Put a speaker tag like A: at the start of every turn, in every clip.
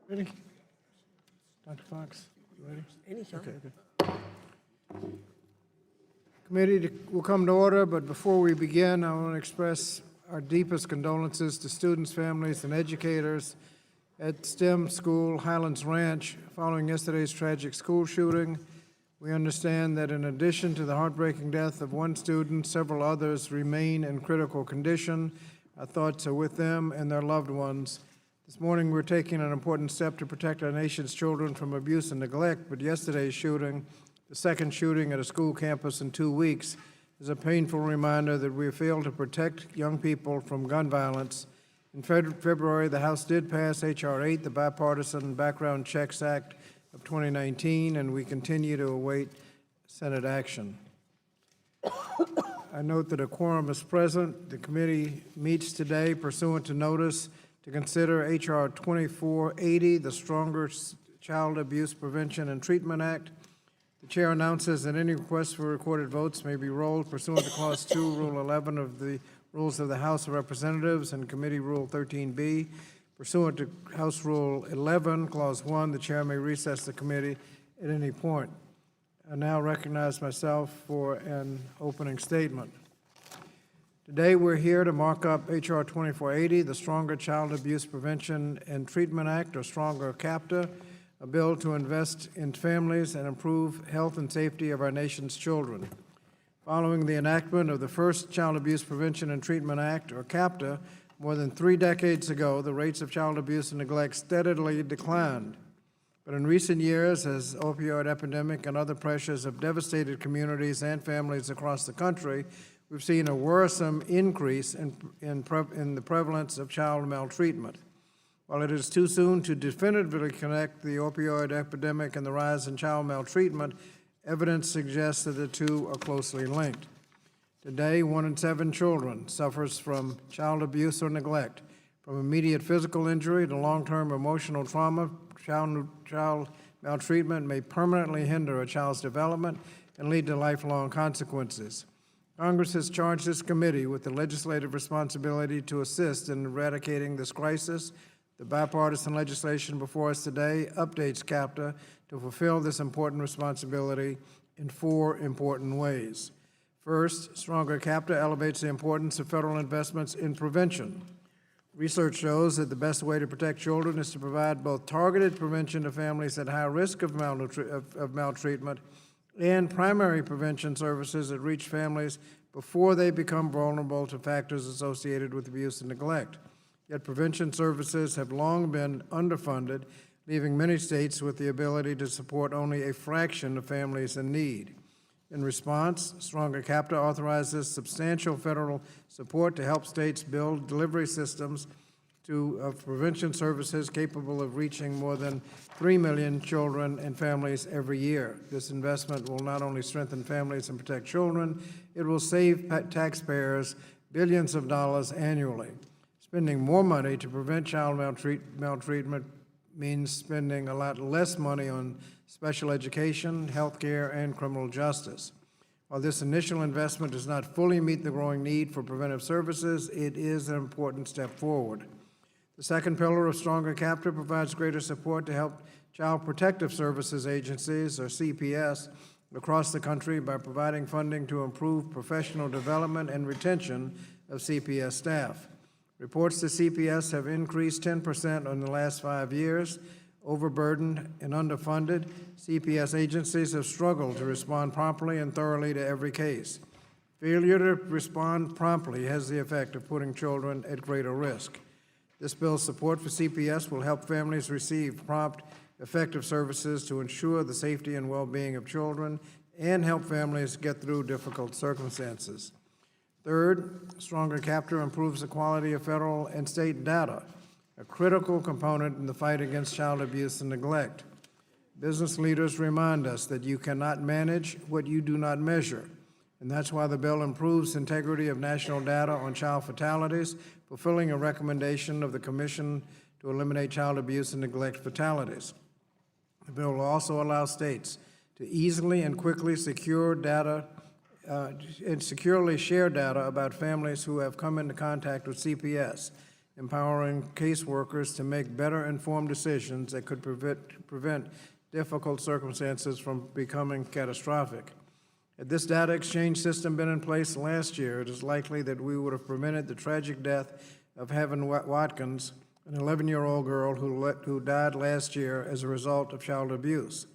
A: Ready? Dr. Fox, you ready?
B: Anytime.
A: Okay. Committee will come to order, but before we begin, I want to express our deepest condolences to students, families, and educators at STEM School Highlands Ranch following yesterday's tragic school shooting. We understand that in addition to the heartbreaking death of one student, several others remain in critical condition. Our thoughts are with them and their loved ones. This morning, we're taking an important step to protect our nation's children from abuse and neglect, but yesterday's shooting, the second shooting at a school campus in 2 weeks, is a painful reminder that we have failed to protect young people from gun violence. In February, the House did pass H.R. 8, the Bipartisan Background Checks Act of 2019, and we continue to await Senate action. I note that a quorum is present. The committee meets today pursuant to notice to consider H.R. 2480, the Stronger Child Abuse Prevention and Treatment Act. The chair announces that any requests for recorded votes may be rolled pursuant to Clause 2, Rule 11 of the Rules of the House of Representatives and Committee Rule 13B. Pursuant to House Rule 11, Clause 1, the chair may recess the committee at any point. I now recognize myself for an opening statement. Today, we're here to mark up H.R. 2480, the Stronger Child Abuse Prevention and Treatment Act, or Stronger CAPTA, a bill to invest in families and improve health and safety of our nation's children. Following the enactment of the first Child Abuse Prevention and Treatment Act, or CAPTA, more than 3 decades ago, the rates of child abuse and neglect steadily declined. But in recent years, as the opioid epidemic and other pressures have devastated communities and families across the country, we've seen a worrisome increase in the prevalence of child maltreatment. While it is too soon to definitively connect the opioid epidemic and the rise in child maltreatment, evidence suggests that the two are closely linked. Today, 1 in 7 children suffers from child abuse or neglect. From immediate physical injury to long-term emotional trauma, child maltreatment may permanently hinder a child's development and lead to lifelong consequences. Congress has charged this committee with the legislative responsibility to assist in eradicating this crisis. The bipartisan legislation before us today updates CAPTA to fulfill this important responsibility in 4 important ways. First, Stronger CAPTA elevates the importance of federal investments in prevention. Research shows that the best way to protect children is to provide both targeted prevention to families at high risk of maltreatment and primary prevention services that reach families before they become vulnerable to factors associated with abuse and neglect. Yet prevention services have long been underfunded, leaving many states with the ability to support only a fraction of families in need. In response, Stronger CAPTA authorizes substantial federal support to help states build delivery systems of prevention services capable of reaching more than 3 million children and families every year. This investment will not only strengthen families and protect children, it will save taxpayers billions of dollars annually. Spending more money to prevent child maltreatment means spending a lot less money on special education, health care, and criminal justice. While this initial investment does not fully meet the growing need for preventive services, it is an important step forward. The second pillar of Stronger CAPTA provides greater support to help Child Protective Services agencies, or CPS, across the country by providing funding to improve professional development and retention of CPS staff. Reports to CPS have increased 10% in the last 5 years. Overburdened and underfunded, CPS agencies have struggled to respond promptly and thoroughly to every case. Failure to respond promptly has the effect of putting children at greater risk. This bill's support for CPS will help families receive prompt, effective services to ensure the safety and well-being of children and help families get through difficult circumstances. Third, Stronger CAPTA improves the quality of federal and state data, a critical component in the fight against child abuse and neglect. Business leaders remind us that you cannot manage what you do not measure, and that's why the bill improves integrity of national data on child fatalities, fulfilling a recommendation of the Commission to eliminate child abuse and neglect fatalities. The bill will also allow states to easily and quickly secure data and securely share data about families who have come into contact with CPS empowering caseworkers to make better informed decisions that could prevent difficult circumstances from becoming catastrophic. Had this data exchange system been in place last year, it is likely that we would have prevented the tragic death of Heaven Watkins, an 11-year-old girl who died last year as a result of child abuse.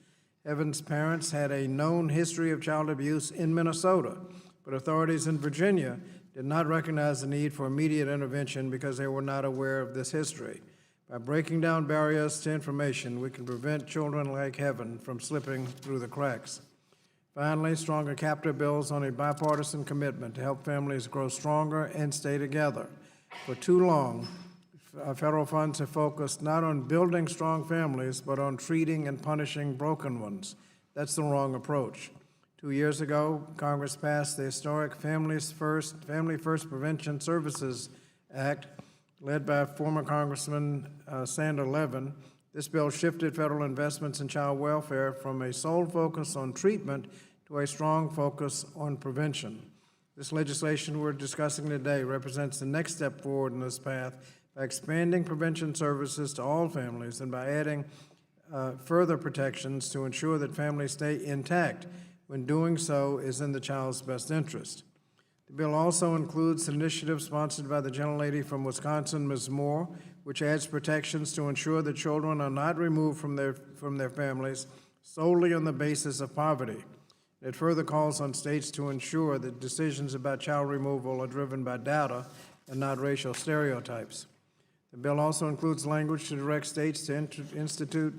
A: Heaven's parents had a known history of child abuse in Minnesota, but authorities in Virginia did not recognize the need for immediate intervention because they were not aware of this history. By breaking down barriers to information, we can prevent children like Heaven from slipping through the cracks. Finally, stronger capture builds on a bipartisan commitment to help families grow stronger and stay together. For too long, federal funds have focused not on building strong families, but on treating and punishing broken ones. That's the wrong approach. 2 years ago, Congress passed the historic Family First Prevention Services Act, led by former Congressman Sander Levin. This bill shifted federal investments in child welfare from a sole focus on treatment to a strong focus on prevention. This legislation we're discussing today represents the next step forward in this path by expanding prevention services to all families and by adding further protections to ensure that families stay intact when doing so is in the child's best interest. The bill also includes an initiative sponsored by the gentlelady from Wisconsin, Ms. Moore, which adds protections to ensure that children are not removed from their families solely on the basis of poverty. It further calls on states to ensure that decisions about child removal are driven by data and not racial stereotypes. The bill also includes language to direct states to institute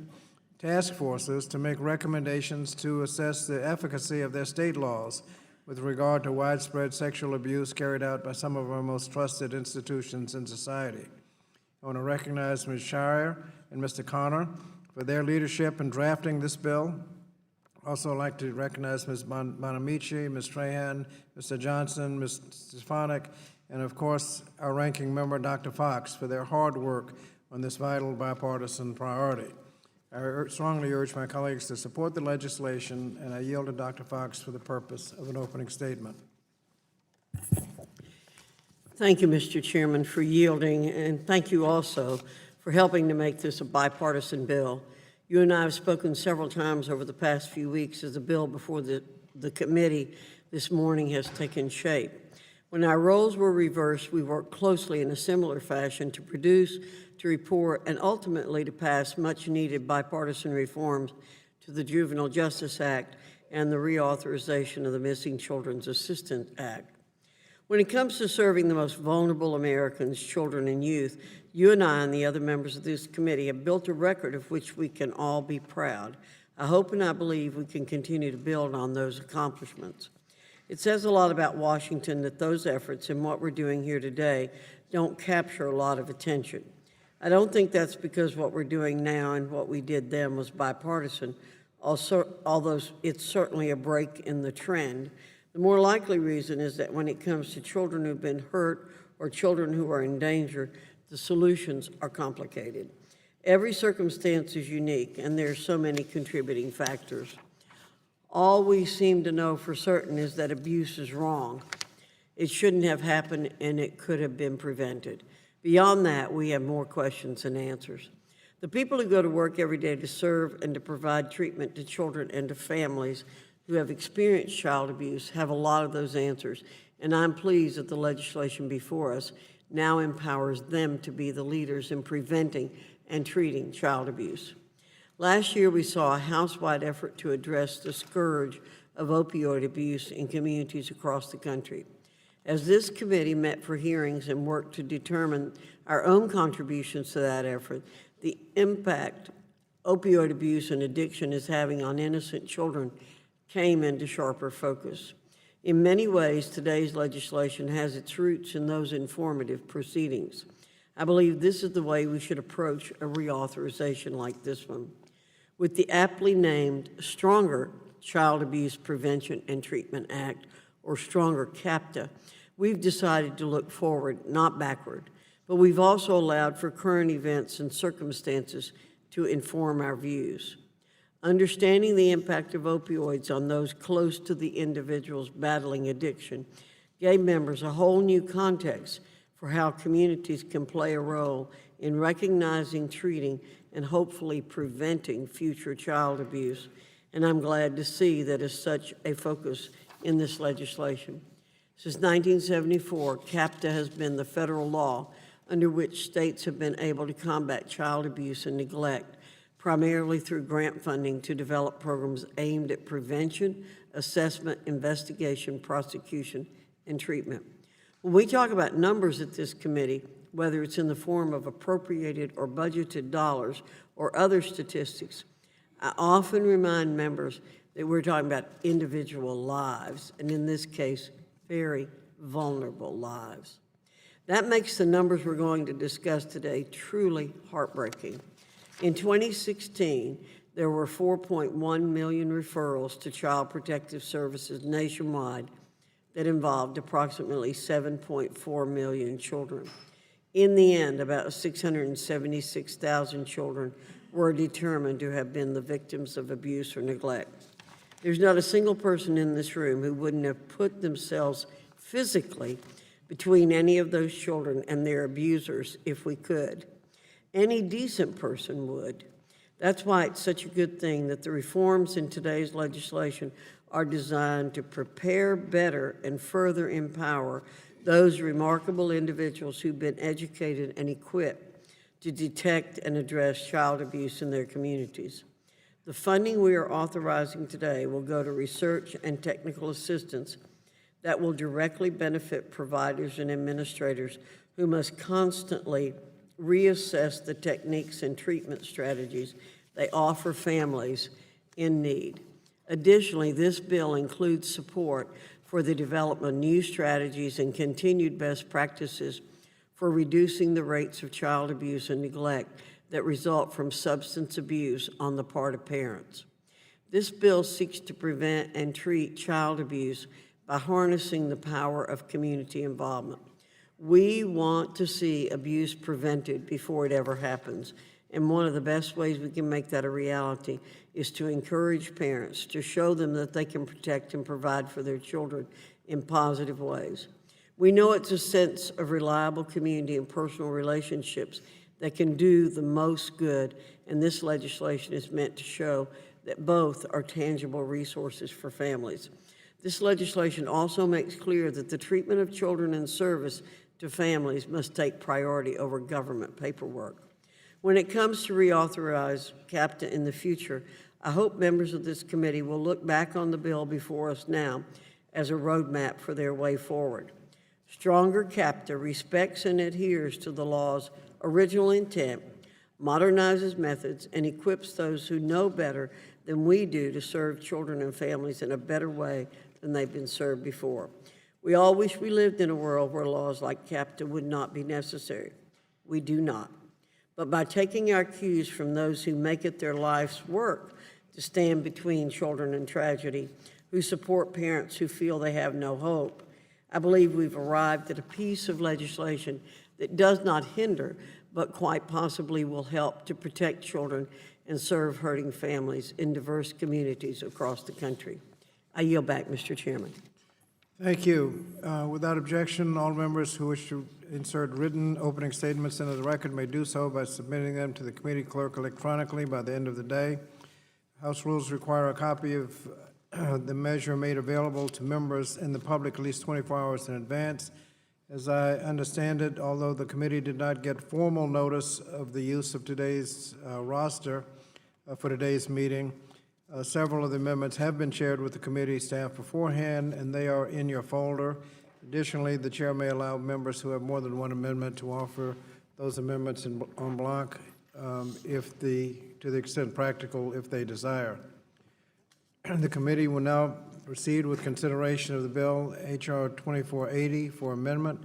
A: task forces to make recommendations to assess the efficacy of their state laws with regard to widespread sexual abuse carried out by some of our most trusted institutions in society. I want to recognize Ms. Shire and Mr. Connor for their leadership in drafting this bill. I'd also like to recognize Ms. Bonamici, Ms. Trahan, Mr. Johnson, Ms. Stefanik, and of course, our ranking member, Dr. Fox, for their hard work on this vital bipartisan priority. I strongly urge my colleagues to support the legislation, and I yield to Dr. Fox for the purpose of an opening statement.
B: Thank you, Mr. Chairman, for yielding, and thank you also for helping to make this a bipartisan bill. You and I have spoken several times over the past few weeks as the bill before the committee this morning has taken shape. When our roles were reversed, we worked closely in a similar fashion to produce, to report, and ultimately to pass much-needed bipartisan reforms to the Juvenile Justice Act and the reauthorization of the Missing Children's Assistance Act. When it comes to serving the most vulnerable Americans, children and youth, you and I and the other members of this committee have built a record of which we can all be proud. I hope and I believe we can continue to build on those accomplishments. It says a lot about Washington that those efforts and what we're doing here today don't capture a lot of attention. I don't think that's because what we're doing now and what we did then was bipartisan, although it's certainly a break in the trend. The more likely reason is that when it comes to children who've been hurt or children who are in danger, the solutions are complicated. Every circumstance is unique, and there are so many contributing factors. All we seem to know for certain is that abuse is wrong. It shouldn't have happened, and it could have been prevented. Beyond that, we have more questions than answers. The people who go to work every day to serve and to provide treatment to children and to families who have experienced child abuse have a lot of those answers, and I'm pleased that the legislation before us now empowers them to be the leaders in preventing and treating child abuse. Last year, we saw a house-wide effort to address the scourge of opioid abuse in communities across the country. As this committee met for hearings and worked to determine our own contributions to that effort, the impact opioid abuse and addiction is having on innocent children came into sharper focus. In many ways, today's legislation has its roots in those informative proceedings. I believe this is the way we should approach a reauthorization like this one. With the aptly named Stronger Child Abuse Prevention and Treatment Act, or Stronger CAPTA, we've decided to look forward, not backward, but we've also allowed for current events and circumstances to inform our views. Understanding the impact of opioids on those close to the individuals battling addiction gave members a whole new context for for how communities can play a role in recognizing, treating, and hopefully preventing future child abuse. And I'm glad to see that is such a focus in this legislation. Since 1974, CAPTA has been the federal law under which states have been able to combat child abuse and neglect, primarily through grant funding to develop programs aimed at prevention, assessment, investigation, prosecution, and treatment. When we talk about numbers at this committee, whether it's in the form of appropriated or budgeted dollars or other statistics, I often remind members that we're talking about individual lives, and in this case, very vulnerable lives. That makes the numbers we're going to discuss today truly heartbreaking. In 2016, there were 4.1 million referrals to Child Protective Services nationwide that involved approximately 7.4 million children. In the end, about 676,000 children were determined to have been the victims of abuse or neglect. There's not a single person in this room who wouldn't have put themselves physically between any of those children and their abusers if we could. Any decent person would. That's why it's such a good thing that the reforms in today's legislation are designed to prepare better and further empower those remarkable individuals who've been educated and equipped to detect and address child abuse in their communities. The funding we are authorizing today will go to research and technical assistance that will directly benefit providers and administrators who must constantly reassess the techniques and treatment strategies they offer families in need. Additionally, this bill includes support for the development of new strategies and continued best practices for reducing the rates of child abuse and neglect that result from substance abuse on the part of parents. This bill seeks to prevent and treat child abuse by harnessing the power of community involvement. We want to see abuse prevented before it ever happens, and one of the best ways we can make that a reality is to encourage parents, to show them that they can protect and provide for their children in positive ways. We know it's a sense of reliable community and personal relationships that can do the most good, and this legislation is meant to show that both are tangible resources for families. This legislation also makes clear that the treatment of children in service to families must take priority over government paperwork. When it comes to reauthorize CAPTA in the future, I hope members of this committee will look back on the bill before us now as a roadmap for their way forward. Stronger CAPTA respects and adheres to the law's original intent, modernizes methods, and equips those who know better than we do to serve children and families in a better way than they've been served before. We all wish we lived in a world where laws like CAPTA would not be necessary. We do not. But by taking our cues from those who make it their life's work to stand between children and tragedy, who support parents who feel they have no hope, I believe we've arrived at a piece of legislation that does not hinder, but quite possibly will help to protect children and serve hurting families in diverse communities across the country. I yield back, Mr. Chairman.
A: Thank you. Without objection, all members who wish to insert written opening statements into the record may do so by submitting them to the committee clerk electronically by the end of the day. House rules require a copy of the measure made available to members and the public at least 24 hours in advance. As I understand it, although the committee did not get formal notice of the use of today's roster for today's meeting, several of the amendments have been shared with the committee staff beforehand, and they are in your folder. Additionally, the chair may allow members who have more than one amendment to offer those amendments en bloc to the extent practical if they desire. The committee will now proceed with consideration of the bill, H.R. 2480, for amendment.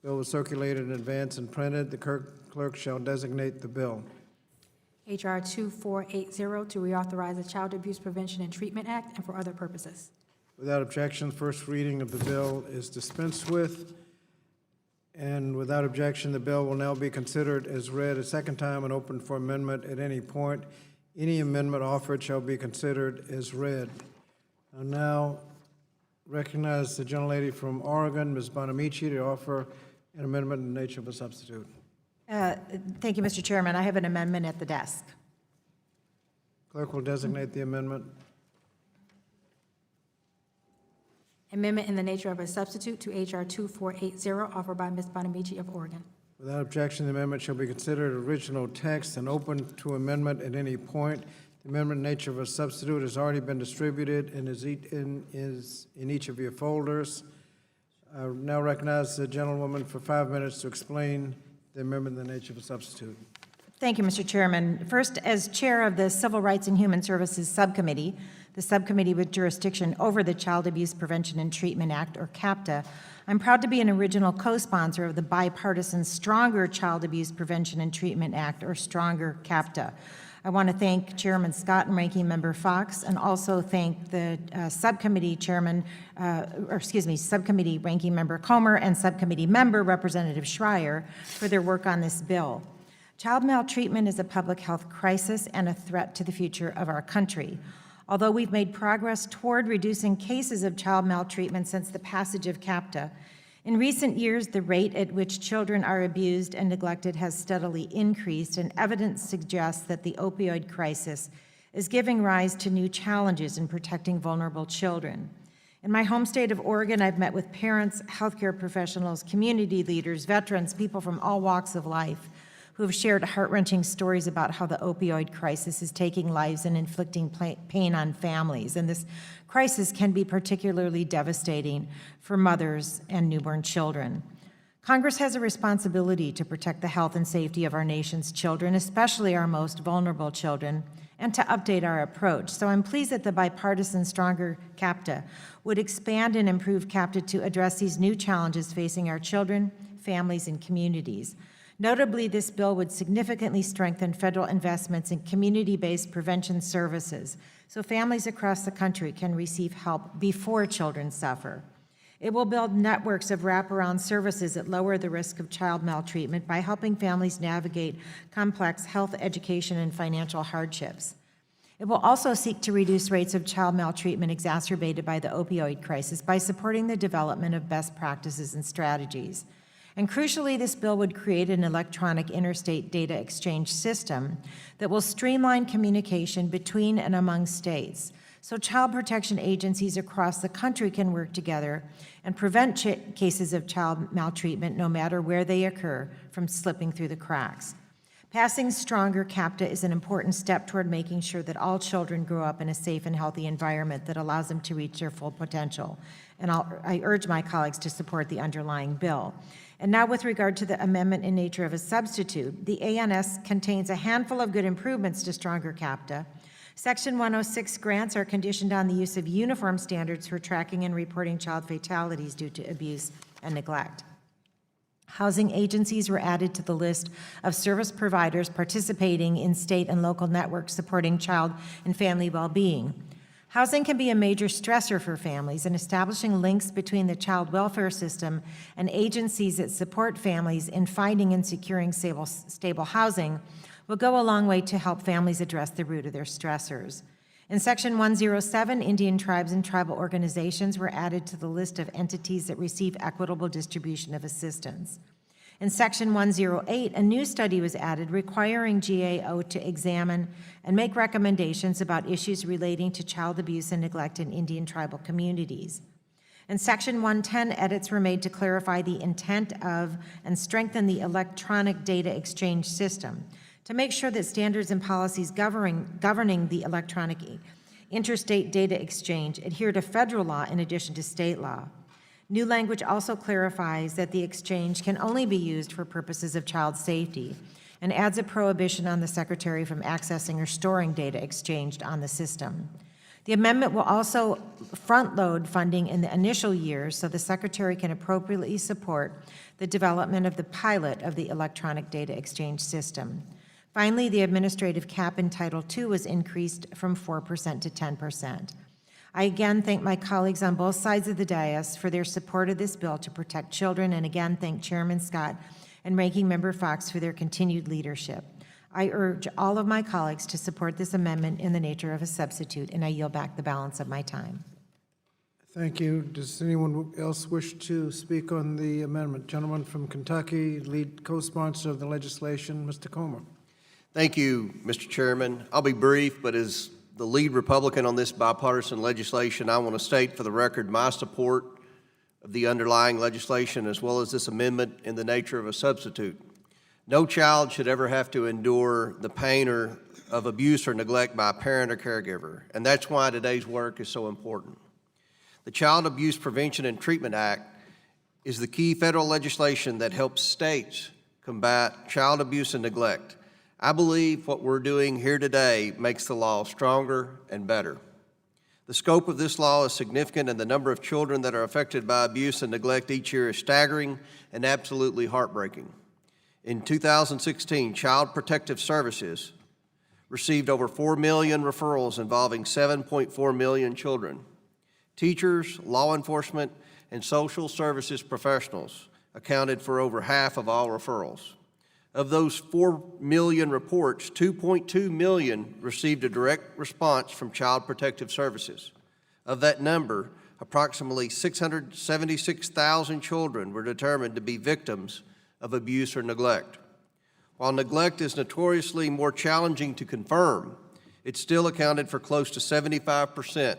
A: The bill was circulated in advance and printed. The clerk shall designate the bill.
C: H.R. 2480 to reauthorize the Child Abuse Prevention and Treatment Act and for other purposes.
A: Without objection, first reading of the bill is dispensed with. And without objection, the bill will now be considered as read a second time and open for amendment at any point. Any amendment offered shall be considered as read. I now recognize the gentlelady from Oregon, Ms. Bonamici, to offer An amendment in the nature of a substitute.
D: Thank you, Mr. Chairman. I have an amendment at the desk.
A: Clerk will designate the amendment.
C: Amendment in the nature of a substitute to H.R. 2480, offered by Ms. Bonamici of Oregon.
A: Without objection, the amendment shall be considered original text and open to amendment at any point. The amendment in nature of a substitute has already been distributed and is in each of your folders. I now recognize the gentlewoman for 5 minutes to explain the amendment in the nature of a substitute.
D: Thank you, Mr. Chairman. First, as chair of the Civil Rights and Human Services Subcommittee, the subcommittee with jurisdiction over the Child Abuse Prevention and Treatment Act, or CAPTA, I'm proud to be an original co-sponsor of the bipartisan Stronger Child Abuse Prevention and Treatment Act, or Stronger CAPTA. I want to thank Chairman Scott and Ranking Member Fox, and also thank the subcommittee chairman, subcommittee Ranking Member Comer and subcommittee member Representative Schreier for their work on this bill. Child maltreatment is a public health crisis and a threat to the future of our country. Although we've made progress toward reducing cases of child maltreatment since the passage of CAPTA, in recent years, the rate at which children are abused and neglected has steadily increased, and evidence suggests that the opioid crisis is giving rise to new challenges in protecting vulnerable children. In my home state of Oregon, I've met with parents, healthcare professionals, community leaders, veterans, people from all walks of life who have shared heart-wrenching stories about how the opioid crisis is taking lives and inflicting pain on families. And this crisis can be particularly devastating for mothers and newborn children. Congress has a responsibility to protect the health and safety of our nation's children, especially our most vulnerable children, and to update our approach. So I'm pleased that the bipartisan Stronger CAPTA would expand and improve CAPTA to address these new challenges facing our children, families, and communities. Notably, this bill would significantly strengthen federal investments in community-based prevention services so families across the country can receive help before children suffer. It will build networks of wraparound services that lower the risk of child maltreatment by helping families navigate complex health, education, and financial hardships. It will also seek to reduce rates of child maltreatment exacerbated by the opioid crisis by supporting the development of best practices and strategies. And crucially, this bill would create an electronic interstate data exchange system that will streamline communication between and among states, so child protection agencies across the country can work together and prevent cases of child maltreatment, no matter where they occur, from slipping through the cracks. Passing Stronger CAPTA is an important step toward making sure that all children grow up in a safe and healthy environment that allows them to reach their full potential. And I urge my colleagues to support the underlying bill. And now, with regard to the amendment in nature of a substitute, the ANS contains a handful of good improvements to Stronger CAPTA. Section 106 grants are conditioned on the use of uniform standards for tracking and reporting child fatalities due to abuse and neglect. Housing agencies were added to the list of service providers participating in state and local networks supporting child and family well-being. Housing can be a major stressor for families, and establishing links between the child welfare system and agencies that support families in finding and securing stable housing will go a long way to help families address the root of their stressors. In Section 107, Indian tribes and tribal organizations were added to the list of entities that receive equitable distribution of assistance. In Section 108, a new study was added requiring GAO to examine and make recommendations about issues relating to child abuse and neglect in Indian tribal communities. In Section 110, edits were made to clarify the intent of and strengthen the electronic data exchange system to make sure that standards and policies governing the electronic interstate data exchange adhere to federal law in addition to state law. New language also clarifies that the exchange can only be used for purposes of child safety and adds a prohibition on the Secretary from accessing or storing data exchanged on the system. The amendment will also front-load funding in the initial years so the Secretary can appropriately support the development of the pilot of the electronic data exchange system. Finally, the administrative cap in Title II was increased from 4% to 10%. I again thank my colleagues on both sides of the dais for their support of this bill to protect children, and again thank Chairman Scott and Ranking Member Fox for their continued leadership. I urge all of my colleagues to support this amendment in the nature of a substitute, and I yield back the balance of my time.
A: Thank you. Does anyone else wish to speak on the amendment? Gentleman from Kentucky, lead co-sponsor of the legislation, Mr. Comer.
E: Thank you, Mr. Chairman. I'll be brief, but as the lead Republican on this bipartisan legislation, I want to state for the record my support of the underlying legislation as well as this amendment in the nature of a substitute. No child should ever have to endure the pain of abuse or neglect by a parent or caregiver, and that's why today's work is so important. The Child Abuse Prevention and Treatment Act is the key federal legislation that helps states combat child abuse and neglect. I believe what we're doing here today makes the law stronger and better. The scope of this law is significant, and the number of children that are affected by abuse and neglect each year is staggering and absolutely heartbreaking. In 2016, Child Protective Services received over 4 million referrals involving 7.4 million children. Teachers, law enforcement, and social services professionals accounted for over half of all referrals. Of those 4 million reports, 2.2 million received a direct response from Child Protective Services. Of that number, approximately 676,000 children were determined to be victims of abuse or neglect. While neglect is notoriously more challenging to confirm, it still accounted for close to 75%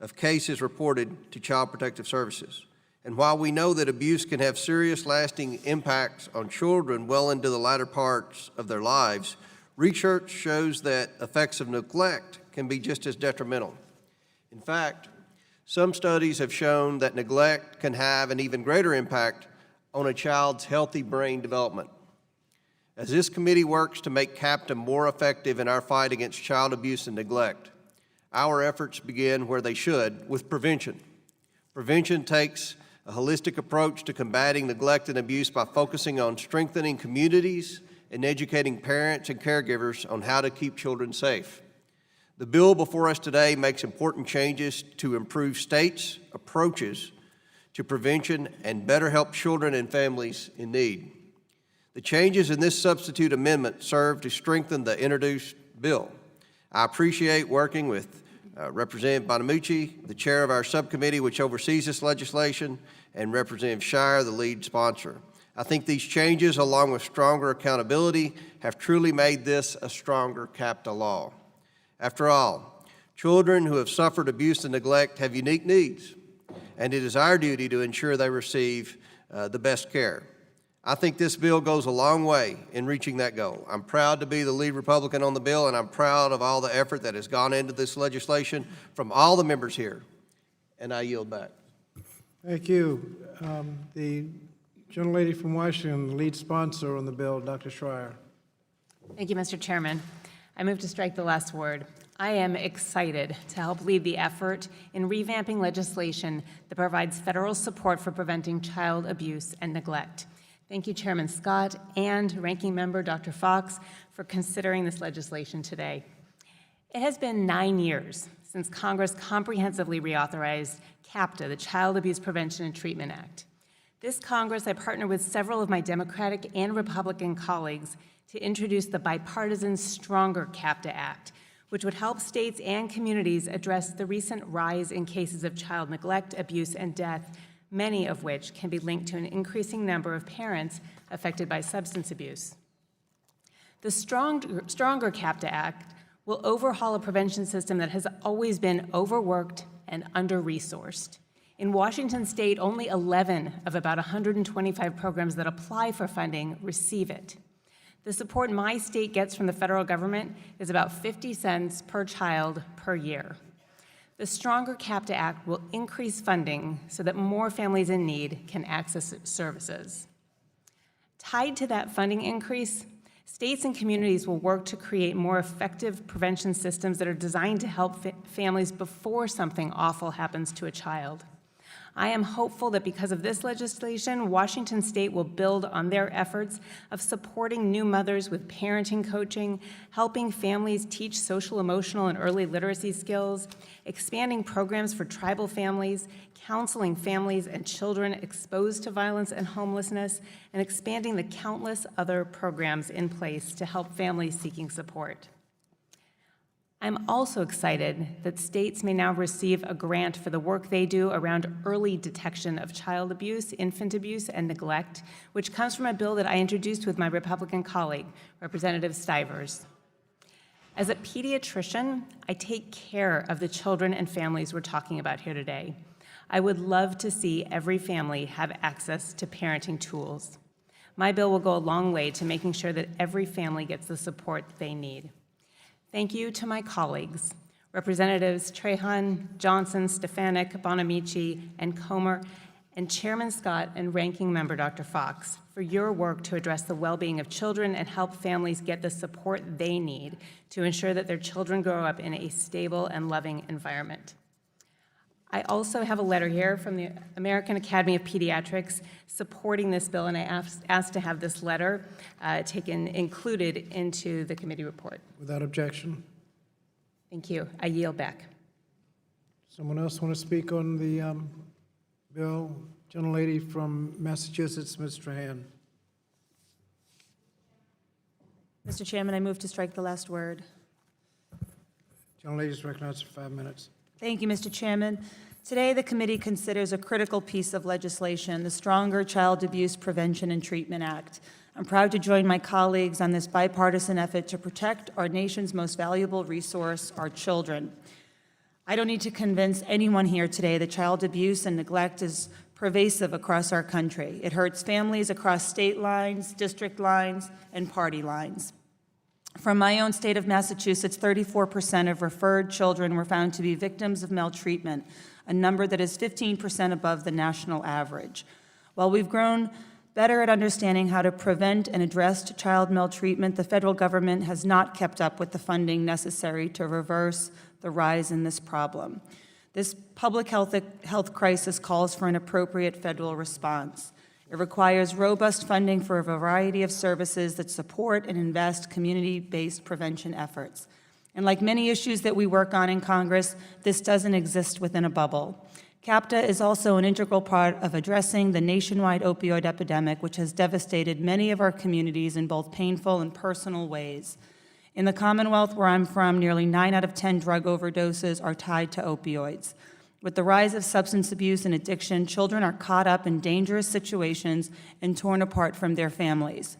E: of cases reported to Child Protective Services. And while we know that abuse can have serious lasting impacts on children well into the latter parts of their lives, research shows that effects of neglect can be just as detrimental. In fact, some studies have shown that neglect can have an even greater impact on a child's healthy brain development. As this committee works to make CAPTA more effective in our fight against child abuse and neglect, our efforts begin where they should, with prevention. Prevention takes a holistic approach to combating neglect and abuse by focusing on strengthening communities and educating parents and caregivers on how to keep children safe. The bill before us today makes important changes to improve states' approaches to prevention and better help children and families in need. The changes in this substitute amendment serve to strengthen the introduced bill. I appreciate working with Representative Bonamucci, the chair of our subcommittee which oversees this legislation, and Representative Shire, the lead sponsor. I think these changes, along with stronger accountability, have truly made this a stronger CAPTA law. After all, children who have suffered abuse and neglect have unique needs, and it is our duty to ensure they receive the best care. I think this bill goes a long way in reaching that goal. I'm proud to be the lead Republican on the bill, and I'm proud of all the effort that has gone into this legislation from all the members here. And I yield back.
A: Thank you. The gentlelady from Washington, the lead sponsor on the bill, Dr. Schreier.
F: Thank you, Mr. Chairman. I move to strike the last word. I am excited to help lead the effort in revamping legislation that provides federal support for preventing child abuse and neglect. Thank you, Chairman Scott and Ranking Member Dr. Fox, for considering this legislation today. It has been 9 years since Congress comprehensively reauthorized CAPTA, the Child Abuse Prevention and Treatment Act. This Congress, I partnered with several of my Democratic and Republican colleagues to introduce the bipartisan Stronger CAPTA Act, which would help states and communities address the recent rise in cases of child neglect, abuse, and death, many of which can be linked to an increasing number of parents affected by substance abuse. The Stronger CAPTA Act will overhaul a prevention system that has always been overworked and under-resourced. In Washington state, only 11 of about 125 programs that apply for funding receive it. The support my state gets from the federal government is about 50 cents per child per year. The Stronger CAPTA Act will increase funding so that more families in need can access services. Tied to that funding increase, states and communities will work to create more effective prevention systems that are designed to help families before something awful happens to a child. I am hopeful that because of this legislation, Washington State will build on their efforts of supporting new mothers with parenting coaching, helping families teach social, emotional, and early literacy skills, expanding programs for tribal families, counseling families and children exposed to violence and homelessness, and expanding the countless other programs in place to help families seeking support. I'm also excited that states may now receive a grant for the work they do around early detection of child abuse, infant abuse, and neglect, which comes from a bill that I introduced with my Republican colleague, Representative Stivers. As a pediatrician, I take care of the children and families we're talking about here today. I would love to see every family have access to parenting tools. My bill will go a long way to making sure that every family gets the support they need. Thank you to my colleagues, Representatives Trahan, Johnson, Stefanik, Bonamici, and Comer, and Chairman Scott and Ranking Member Dr. Fox, for your work to address the well-being of children and help families get the support they need to ensure that their children grow up in a stable and loving environment. I also have a letter here from the American Academy of Pediatrics supporting this bill, and I asked to have this letter included into the committee report.
A: Without objection.
F: Thank you. I yield back.
A: Someone else want to speak on the bill? Gentlelady from Massachusetts, Ms. Trahan.
G: Mr. Chairman, I move to strike the last word.
A: Gentlelady is recognized for 5 minutes.
G: Thank you, Mr. Chairman. Today, the committee considers a critical piece of legislation, the Stronger Child Abuse Prevention and Treatment Act. I'm proud to join my colleagues on this bipartisan effort to protect our nation's most valuable resource, our children. I don't need to convince anyone here today that child abuse and neglect is pervasive across our country. It hurts families across state lines, district lines, and party lines. From my own state of Massachusetts, 34% of referred children were found to be victims of maltreatment, a number that is 15% above the national average. While we've grown better at understanding how to prevent and address child maltreatment, the federal government has not kept up with the funding necessary to reverse the rise in this problem. This public health crisis calls for an appropriate federal response. It requires robust funding for a variety of services that support and invest community-based prevention efforts. And like many issues that we work on in Congress, this doesn't exist within a bubble. CAPTA is also an integral part of addressing the nationwide opioid epidemic, which has devastated many of our communities in both painful and personal ways. In the Commonwealth where I'm from, nearly 9 out of 10 drug overdoses are tied to opioids. With the rise of substance abuse and addiction, children are caught up in dangerous situations and torn apart from their families.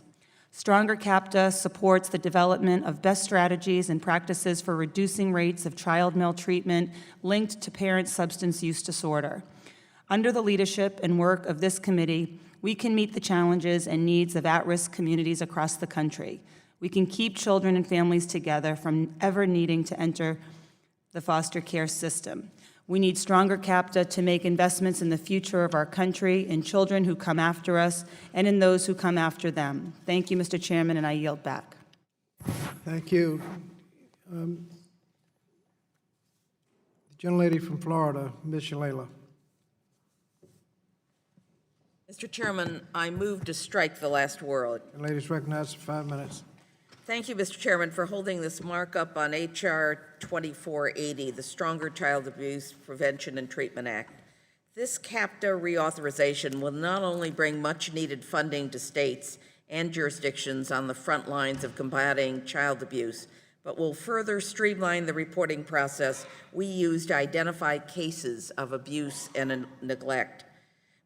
G: Stronger CAPTA supports the development of best strategies and practices for reducing rates of child maltreatment linked to parent substance use disorder. Under the leadership and work of this committee, we can meet the challenges and needs of at-risk communities across the country. We can keep children and families together from ever needing to enter the foster care system. We need stronger CAPTA to make investments in the future of our country, in children who come after us, and in those who come after them. Thank you, Mr. Chairman, and I yield back.
A: Thank you. The gentlelady from Florida, Ms. Shalala.
H: Mr. Chairman, I move to strike the last word.
A: Gentlelady is recognized for 5 minutes.
H: Thank you, Mr. Chairman, for holding this markup on H.R. 2480, the Stronger Child Abuse Prevention and Treatment Act. This CAPTA reauthorization will not only bring much-needed funding to states and jurisdictions on the front lines of combating child abuse, but will further streamline the reporting process we use to identify cases of abuse and neglect.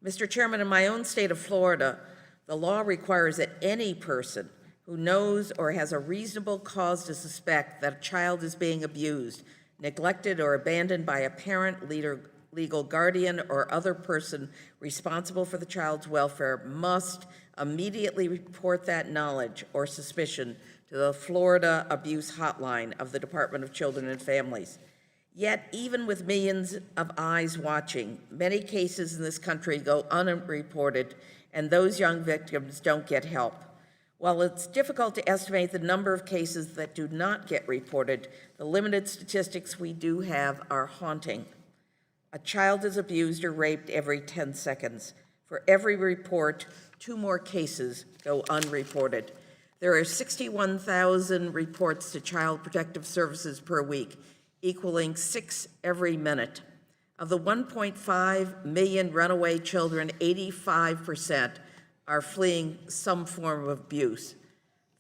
H: Mr. Chairman, in my own state of Florida, the law requires that any person who knows or has a reasonable cause to suspect that a child is being abused, neglected, or abandoned by a parent, legal guardian, or other person responsible for the child's welfare must immediately report that knowledge or suspicion to the Florida Abuse Hotline of the Department of Children and Families. Yet, even with millions of eyes watching, many cases in this country go unreported, and those young victims don't get help. While it's difficult to estimate the number of cases that do not get reported, the limited statistics we do have are haunting. A child is abused or raped every 10 seconds. For every report, 2 more cases go unreported. There are 61,000 reports to Child Protective Services per week, equaling 6 every minute. Of the 1.5 million runaway children, 85% are fleeing some form of abuse.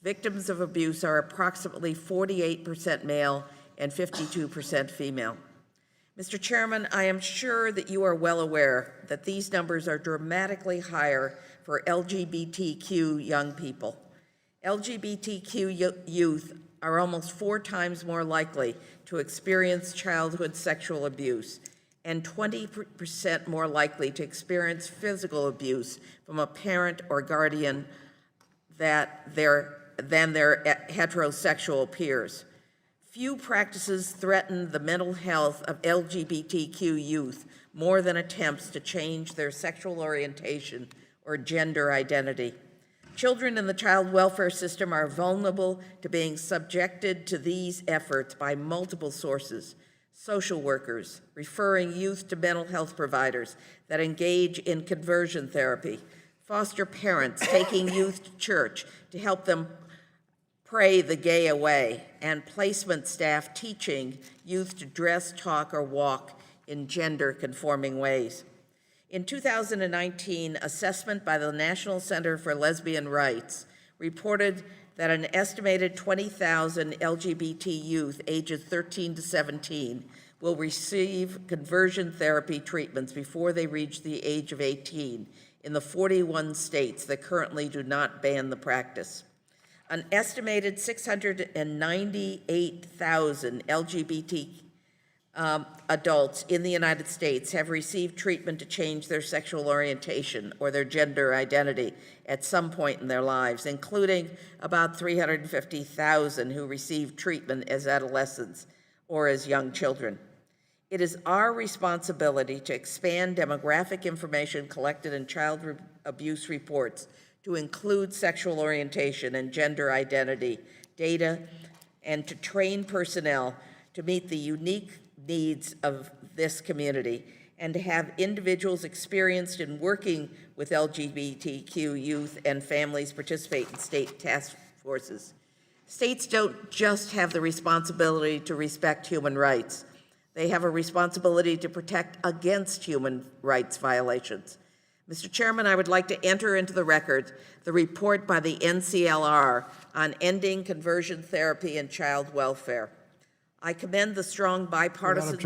H: Victims of abuse are approximately 48% male and 52% female. Mr. Chairman, I am sure that you are well aware that these numbers are dramatically higher for LGBTQ young people. LGBTQ youth are almost 4 times more likely to experience childhood sexual abuse and 20% more likely to experience physical abuse from a parent or guardian than their heterosexual peers. Few practices threaten the mental health of LGBTQ youth more than attempts to change their sexual orientation or gender identity. Children in the child welfare system are vulnerable to being subjected to these efforts by multiple sources: social workers, referring youth to mental health providers that engage in conversion therapy, foster parents taking youth to church to help them pray the gay away, and placement staff teaching youth to dress, talk, or walk in gender-conforming ways. In 2019, assessment by the National Center for Lesbian Rights reported that an estimated 20,000 LGBT youth ages 13 to 17 will receive conversion therapy treatments before they reach the age of 18 in the 41 states that currently do not ban the practice. An estimated 698,000 LGBT adults in the United States have received treatment to change their sexual orientation or their gender identity at some point in their lives, including about 350,000 who received treatment as adolescents or as young children. It is our responsibility to expand demographic information collected in child abuse reports to include sexual orientation and gender identity data, and to train personnel to meet the unique needs of this community, and to have individuals experienced in working with LGBTQ youth and families participate in state task forces. States don't just have the responsibility to respect human rights. They have a responsibility to protect against human rights violations. Mr. Chairman, I would like to enter into the record the report by the NCLR on ending conversion therapy and child welfare. I commend the strong bipartisan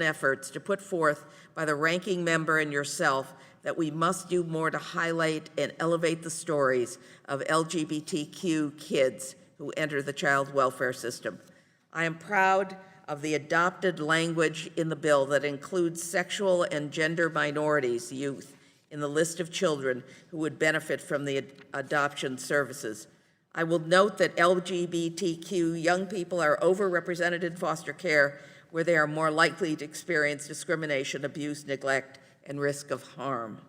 H: efforts to put forth by the ranking member and yourself that we must do more to highlight and elevate the stories of LGBTQ kids who enter the child welfare system. I am proud of the adopted language in the bill that includes sexual and gender minorities youth in the list of children who would benefit from the adoption services. I will note that LGBTQ young people are overrepresented in foster care, where they are more likely to experience discrimination, abuse, neglect, and risk of harm.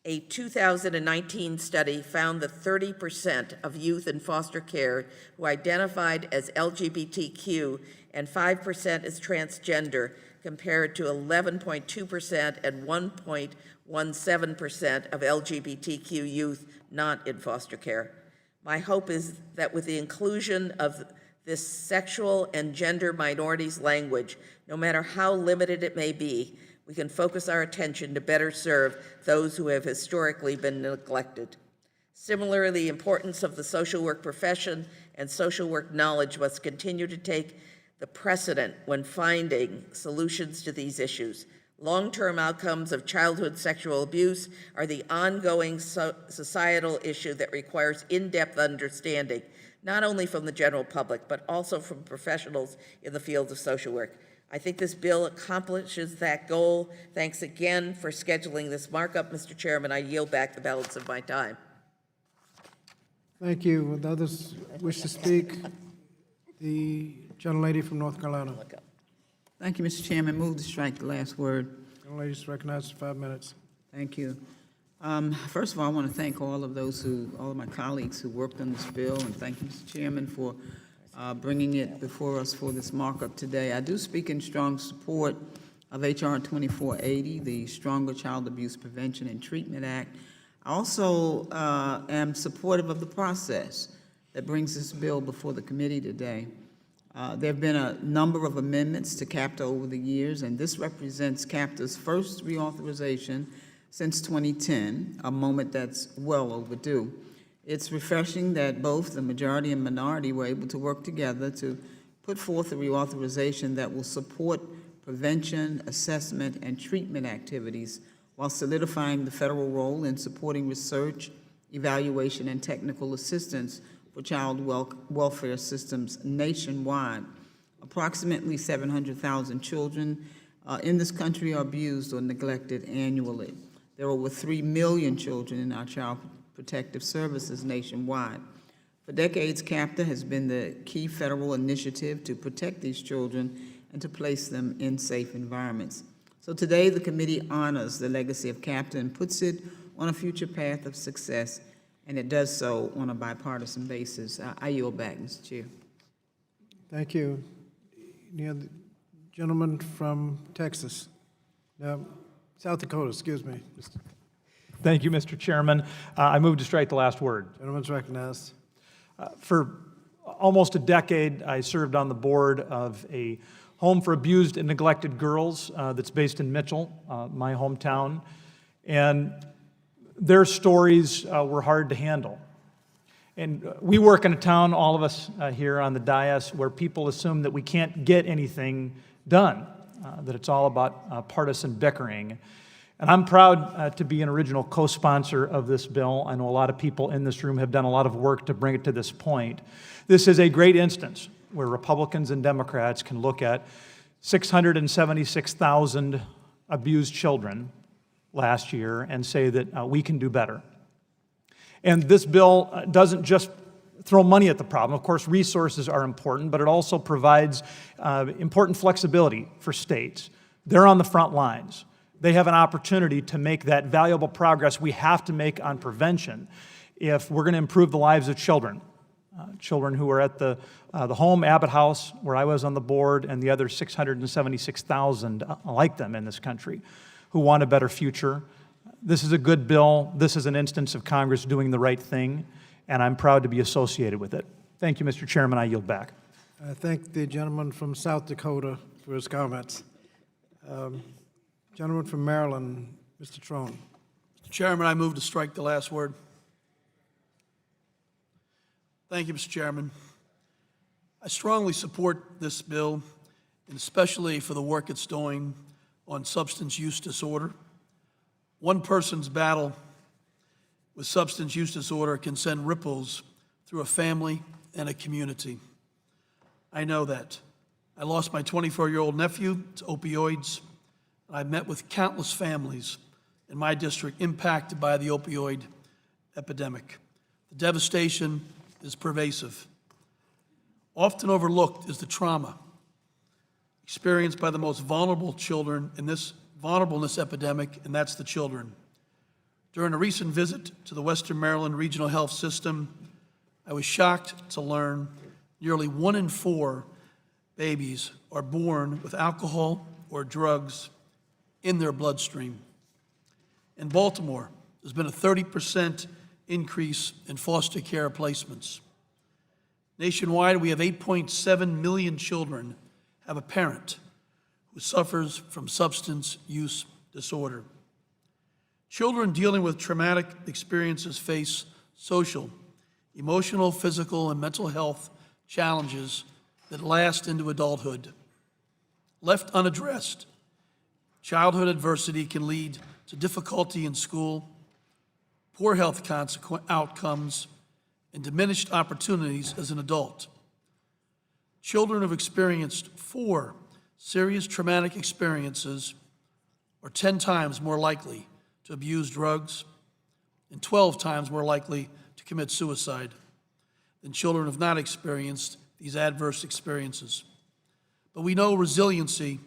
H: A 2019 study found that 30% of youth in foster care who identified as LGBTQ and 5% as transgender, compared to 11.2% and 1.17% of LGBTQ youth not in foster care. My hope is that with the inclusion of this sexual and gender minorities language, no matter how limited it may be, we can focus our attention to better serve those who have historically been neglected. Similarly, the importance of the social work profession and social work knowledge must continue to take the precedent when finding solutions to these issues. Long-term outcomes of childhood sexual abuse are the ongoing societal issue that requires in-depth understanding, not only from the general public, but also from professionals in the field of social work. I think this bill accomplishes that goal. Thanks again for scheduling this markup, Mr. Chairman. I yield back the balance of my time.
A: Thank you. Would others wish to speak? The gentlelady from North Carolina.
I: Thank you, Mr. Chairman. Move to strike the last word.
A: Gentlelady is recognized for 5 minutes.
I: Thank you. First of all, I want to thank all of my colleagues who worked on this bill, and thank you, Mr. Chairman, for bringing it before us for this markup today. I do speak in strong support of H.R. 2480, the Stronger Child Abuse Prevention and Treatment Act. I also am supportive of the process that brings this bill before the committee today. There have been a number of amendments to CAPTA over the years, and this represents CAPTA's first reauthorization since 2010, a moment that's well overdue. It's refreshing that both the majority and minority were able to work together to put forth a reauthorization that will support prevention, assessment, and treatment activities while solidifying the federal role in supporting research, evaluation, and technical assistance for child welfare systems nationwide. Approximately 700,000 children in this country are abused or neglected annually. There are over 3 million children in our child protective services nationwide. For decades, CAPTA has been the key federal initiative to protect these children and to place them in safe environments. So today, the committee honors the legacy of CAPTA and puts it on a future path of success, and it does so on a bipartisan basis. I yield back, Mr. Chair.
A: Thank you. Any other gentleman from Texas? South Dakota, excuse me.
J: Thank you, Mr. Chairman. I move to strike the last word.
A: Gentleman's recognized.
J: For almost a decade, I served on the board of a home for abused and neglected girls that's based in Mitchell, my hometown. And their stories were hard to handle. And we work in a town, all of us here on the dais, where people assume that we can't get anything done, that it's all about partisan bickering. And I'm proud to be an original co-sponsor of this bill. I know a lot of people in this room have done a lot of work to bring it to this point. This is a great instance where Republicans and Democrats can look at 676,000 abused children last year and say that we can do better. And this bill doesn't just throw money at the problem. Of course, resources are important, but it also provides important flexibility for states. They're on the front lines. They have an opportunity to make that valuable progress we have to make on prevention if we're going to improve the lives of children. Children who are at the home, Abbott House, where I was on the board, and the other 676,000 like them in this country who want a better future. This is a good bill. This is an instance of Congress doing the right thing, and I'm proud to be associated with it. Thank you, Mr. Chairman. I yield back.
A: I thank the gentleman from South Dakota for his comments. Gentleman from Maryland, Mr. Trone.
K: Mr. Chairman, I move to strike the last word. Thank you, Mr. Chairman. I strongly support this bill, and especially for the work it's doing on substance use disorder. One person's battle with substance use disorder can send ripples through a family and a community. I know that. I lost my 24-year-old nephew to opioids. I've met with countless families in my district impacted by the opioid epidemic. The devastation is pervasive. Often overlooked is the trauma experienced by the most vulnerable children in this vulnerableness epidemic, and that's the children. During a recent visit to the Western Maryland Regional Health System, I was shocked to learn nearly 1 in 4 babies are born with alcohol or drugs in their bloodstream. In Baltimore, there's been a 30% increase in foster care placements. Nationwide, we have 8.7 million children have a parent who suffers from substance use disorder. Children dealing with traumatic experiences face social, emotional, physical, and mental health challenges that last into adulthood. Left unaddressed, childhood adversity can lead to difficulty in school, poor health outcomes, and diminished opportunities as an adult. Children who've experienced 4 serious traumatic experiences are 10 times more likely to abuse drugs and 12 times more likely to commit suicide than children who have not experienced these adverse experiences. But we know resiliency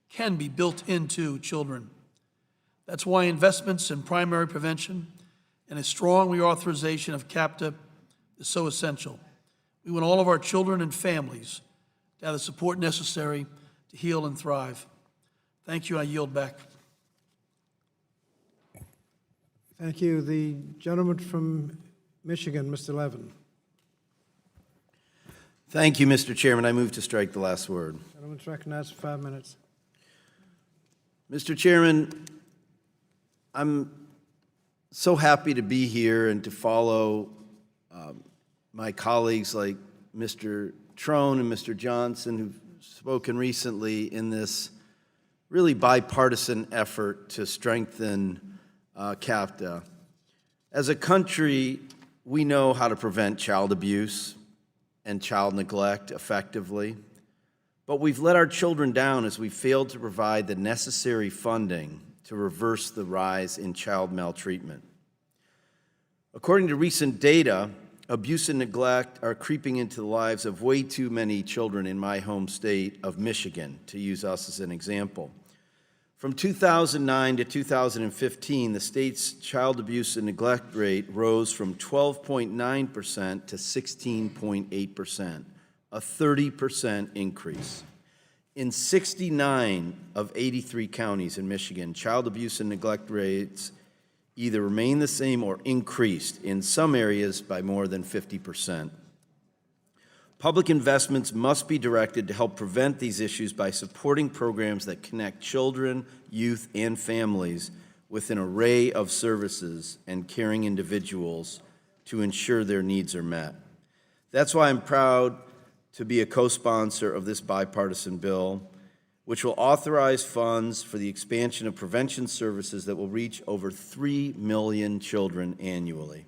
K: can be built into children. That's why investments in primary prevention and a strong reauthorization of CAPTA is so essential. We want all of our children and families to have the support necessary to heal and thrive. Thank you. I yield back.
A: Thank you. The gentleman from Michigan, Mr. Levin.
L: Thank you, Mr. Chairman. I move to strike the last word.
A: Gentleman's recognized for 5 minutes.
L: Mr. Chairman, I'm so happy to be here and to follow my colleagues like Mr. Trone and Mr. Johnson, who've spoken recently in this really bipartisan effort to strengthen CAPTA. As a country, we know how to prevent child abuse and child neglect effectively, but we've let our children down as we failed to provide the necessary funding to reverse the rise in child maltreatment. According to recent data, abuse and neglect are creeping into the lives of way too many children in my home state of Michigan, to use us as an example. From 2009 to 2015, the state's child abuse and neglect rate rose from 12.9% to 16.8%, a 30% increase. In 69 of 83 counties in Michigan, child abuse and neglect rates either remain the same or increased, in some areas by more than 50%. Public investments must be directed to help prevent these issues by supporting programs that connect children, youth, and families with an array of services and caring individuals to ensure their needs are met. That's why I'm proud to be a co-sponsor of this bipartisan bill, which will authorize funds for the expansion of prevention services that will reach over 3 million children annually,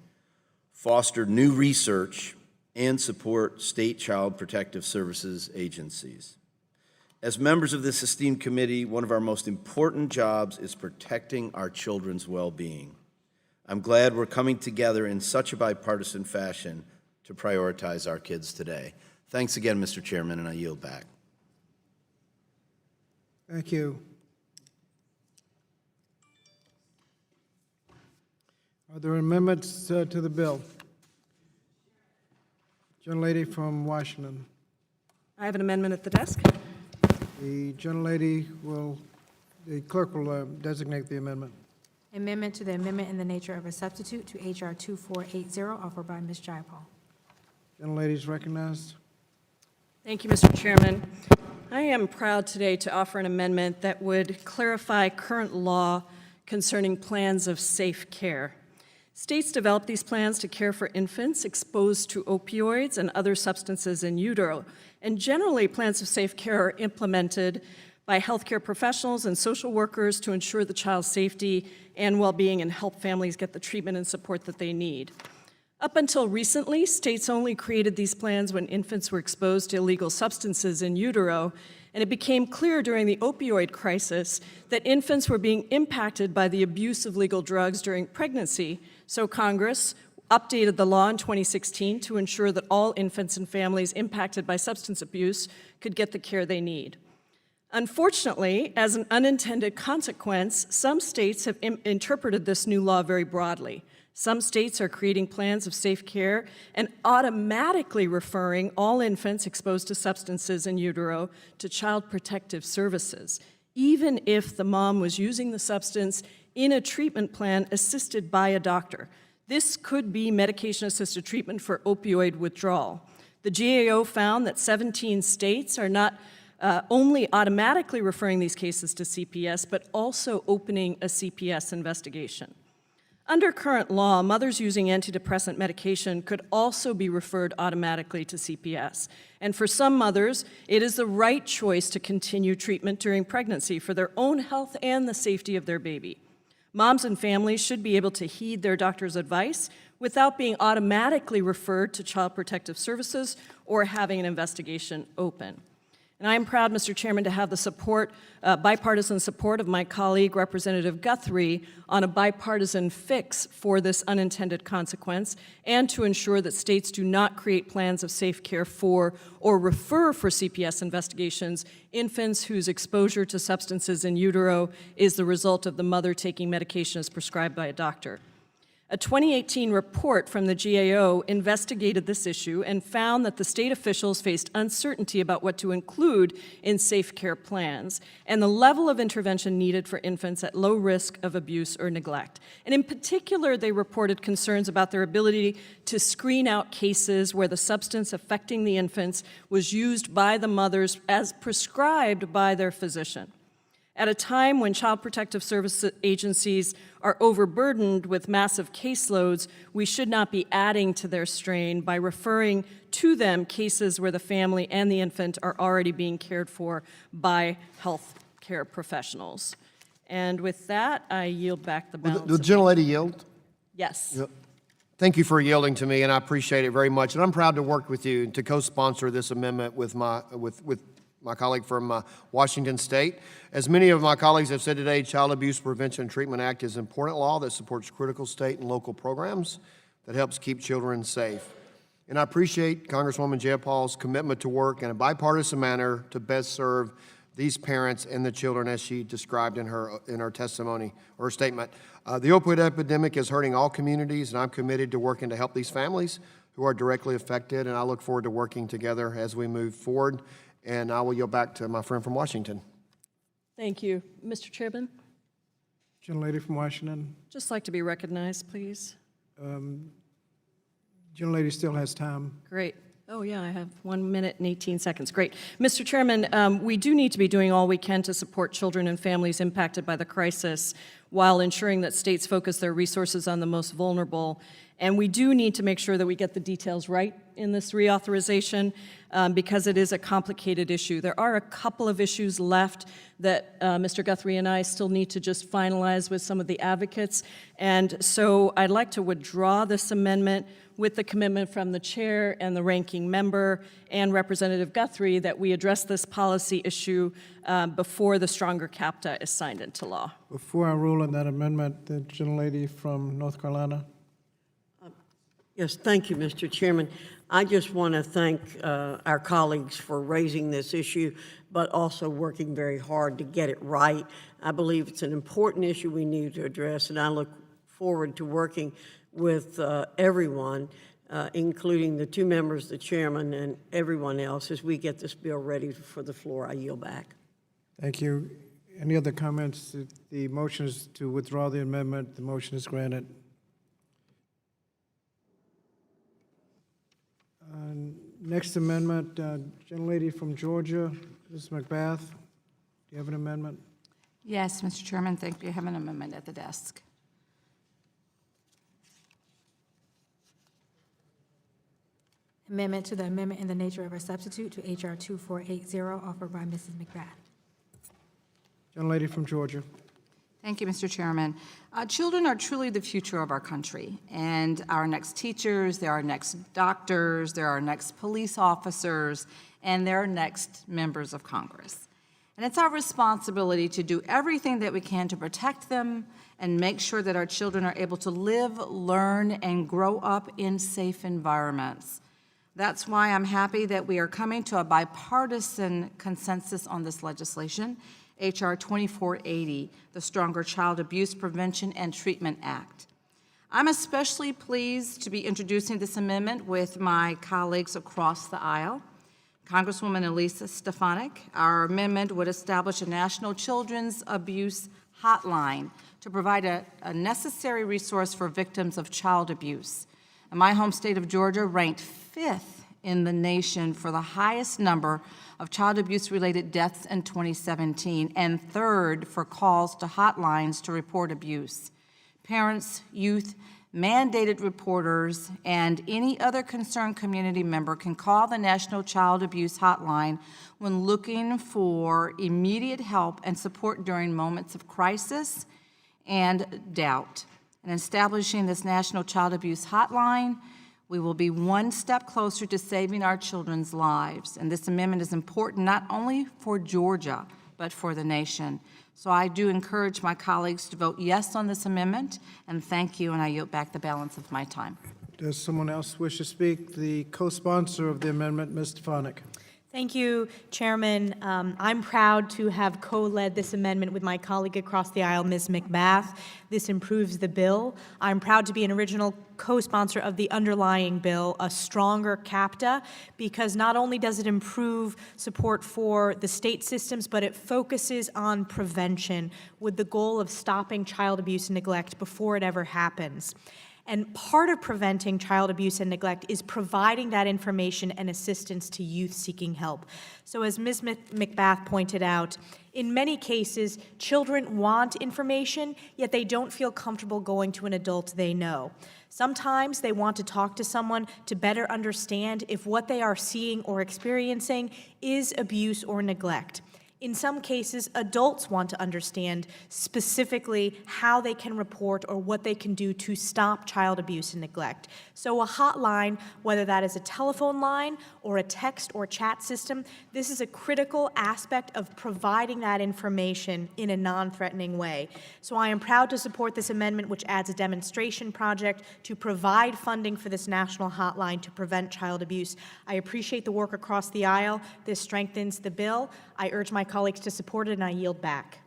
L: foster new research, and support state child protective services agencies. As members of this esteemed committee, one of our most important jobs is protecting our children's well-being. I'm glad we're coming together in such a bipartisan fashion to prioritize our kids today. Thanks again, Mr. Chairman, and I yield back.
A: Thank you. Are there amendments to the bill? Gentlelady from Washington.
M: I have an amendment at the desk.
A: The clerk will designate the amendment.
C: Amendment to the amendment in the nature of a substitute to H.R. 2480, offered by Ms. Jayapal.
A: Gentlelady is recognized.
M: Thank you, Mr. Chairman. I am proud today to offer an amendment that would clarify current law concerning plans of safe care. States develop these plans to care for infants exposed to opioids and other substances in utero, and generally plans of safe care are implemented by healthcare professionals and social workers to ensure the child's safety and well-being and help families get the treatment and support that they need. Up until recently, states only created these plans when infants were exposed to illegal substances in utero, and it became clear during the opioid crisis that infants were being impacted by the abuse of legal drugs during pregnancy, so Congress updated the law in 2016 to ensure that all infants and families impacted by substance abuse could get the care they need. Unfortunately, as an unintended consequence, some states have interpreted this new law very broadly. Some states are creating plans of safe care and automatically referring all infants exposed to substances in utero to Child Protective Services, even if the mom was using the substance in a treatment plan assisted by a doctor. This could be medication-assisted treatment for opioid withdrawal. The GAO found that 17 states are not only automatically referring these cases to CPS, but also opening a CPS investigation. Under current law, mothers using antidepressant medication could also be referred automatically to CPS. And for some mothers, it is the right choice to continue treatment during pregnancy for their own health and the safety of their baby. Moms and families should be able to heed their doctor's advice without being automatically referred to Child Protective Services or having an investigation open. And I am proud, Mr. Chairman, to have the support, bipartisan support of my colleague, Representative Guthrie, on a bipartisan fix for this unintended consequence and to ensure that states do not create plans of safe care for or refer for CPS investigations infants whose exposure to substances in utero is the result of the mother taking medication as prescribed by a doctor. A 2018 report from the GAO investigated this issue and found that the state officials faced uncertainty about what to include in safe care plans and the level of intervention needed for infants at low risk of abuse or neglect. And in particular, they reported concerns about their ability to screen out cases where the substance affecting the infants was used by the mothers as prescribed by their physician. At a time when Child Protective Service agencies are overburdened with massive caseloads, we should not be adding to their strain by referring to them cases where the family and the infant are already being cared for by health care professionals. And with that, I yield back the balance.
N: The gentlelady yield?
M: Yes.
N: Yep. Thank you for yielding to me, and I appreciate it very much. And I'm proud to work with you to co-sponsor this amendment with my colleague from Washington State. As many of my colleagues have said today, Child Abuse Prevention and Treatment Act is an important law that supports critical state and local programs that helps keep children safe. And I appreciate Congresswoman Jayapal's commitment to work in a bipartisan manner to best serve these parents and the children as she described in her testimony or statement. The opioid epidemic is hurting all communities, and I'm committed to working to help these families who are directly affected, and I look forward to working together as we move forward. And I will yield back to my friend from Washington.
M: Thank you. Mr. Chairman,
A: Gentlelady from Washington.
M: just like to be recognized, please.
A: Gentlelady still has time.
M: Great. Oh, yeah, I have 1 minute and 18 seconds. Great. Mr. Chairman, we do need to be doing all we can to support children and families impacted by the crisis while ensuring that states focus their resources on the most vulnerable. And we do need to make sure that we get the details right in this reauthorization because it is a complicated issue. There are a couple of issues left that Mr. Guthrie and I still need to just finalize with some of the advocates. And so I'd like to withdraw this amendment with the commitment from the chair and the ranking member and Representative Guthrie that we address this policy issue before the stronger CAPTA is signed into law.
A: Before I rule on that amendment, the gentlelady from North Carolina.
B: Yes, thank you, Mr. Chairman. I just want to thank our colleagues for raising this issue, but also working very hard to get it right. I believe it's an important issue we need to address, and I look forward to working with everyone, including the two members, the chairman, and everyone else as we get this bill ready for the floor. I yield back.
A: Thank you. Any other comments? The motion is to withdraw the amendment. The motion is granted. Next amendment, gentlelady from Georgia, Ms. McBath. Do you have an amendment?
O: Yes, Mr. Chairman, thank you. I have an amendment at the desk.
C: Amendment to the amendment in the nature of a substitute to H.R. 2480, offered by Mrs. McBath.
A: Gentlelady from Georgia.
O: Thank you, Mr. Chairman. Children are truly the future of our country, and our next teachers, they're our next doctors, they're our next police officers, and they're our next members of Congress. And it's our responsibility to do everything that we can to protect them and make sure that our children are able to live, learn, and grow up in safe environments. That's why I'm happy that we are coming to a bipartisan consensus on this legislation, H.R. 2480, the Stronger Child Abuse Prevention and Treatment Act. I'm especially pleased to be introducing this amendment with my colleagues across the aisle. Congresswoman Elisa Stefanik, our amendment would establish a national children's abuse hotline to provide a necessary resource for victims of child abuse. And my home state of Georgia ranked 5th in the nation for the highest number of child abuse-related deaths in 2017, and 3rd for calls to hotlines to report abuse. Parents, youth, mandated reporters, and any other concerned community member can call the National Child Abuse Hotline when looking for immediate help and support during moments of crisis and doubt. And establishing this National Child Abuse Hotline, we will be one step closer to saving our children's lives. And this amendment is important not only for Georgia, but for the nation. So I do encourage my colleagues to vote yes on this amendment, and thank you, and I yield back the balance of my time.
A: Does someone else wish to speak? The co-sponsor of the amendment, Ms. Stefanik.
P: Thank you, Chairman. I'm proud to have co-led this amendment with my colleague across the aisle, Ms. McBath. This improves the bill. I'm proud to be an original co-sponsor of the underlying bill, a stronger CAPTA, because not only does it improve support for the state systems, but it focuses on prevention with the goal of stopping child abuse and neglect before it ever happens. And part of preventing child abuse and neglect is providing that information and assistance to youth seeking help. So as Ms. McBath pointed out, in many cases, children want information, yet they don't feel comfortable going to an adult they know. Sometimes they want to talk to someone to better understand if what they are seeing or experiencing is abuse or neglect. In some cases, adults want to understand specifically how they can report or what they can do to stop child abuse and neglect. So a hotline, whether that is a telephone line or a text or chat system, this is a critical aspect of providing that information in a non-threatening way. So I am proud to support this amendment, which adds a demonstration project to provide funding for this national hotline to prevent child abuse. I appreciate the work across the aisle. This strengthens the bill. I urge my colleagues to support it, and I yield back.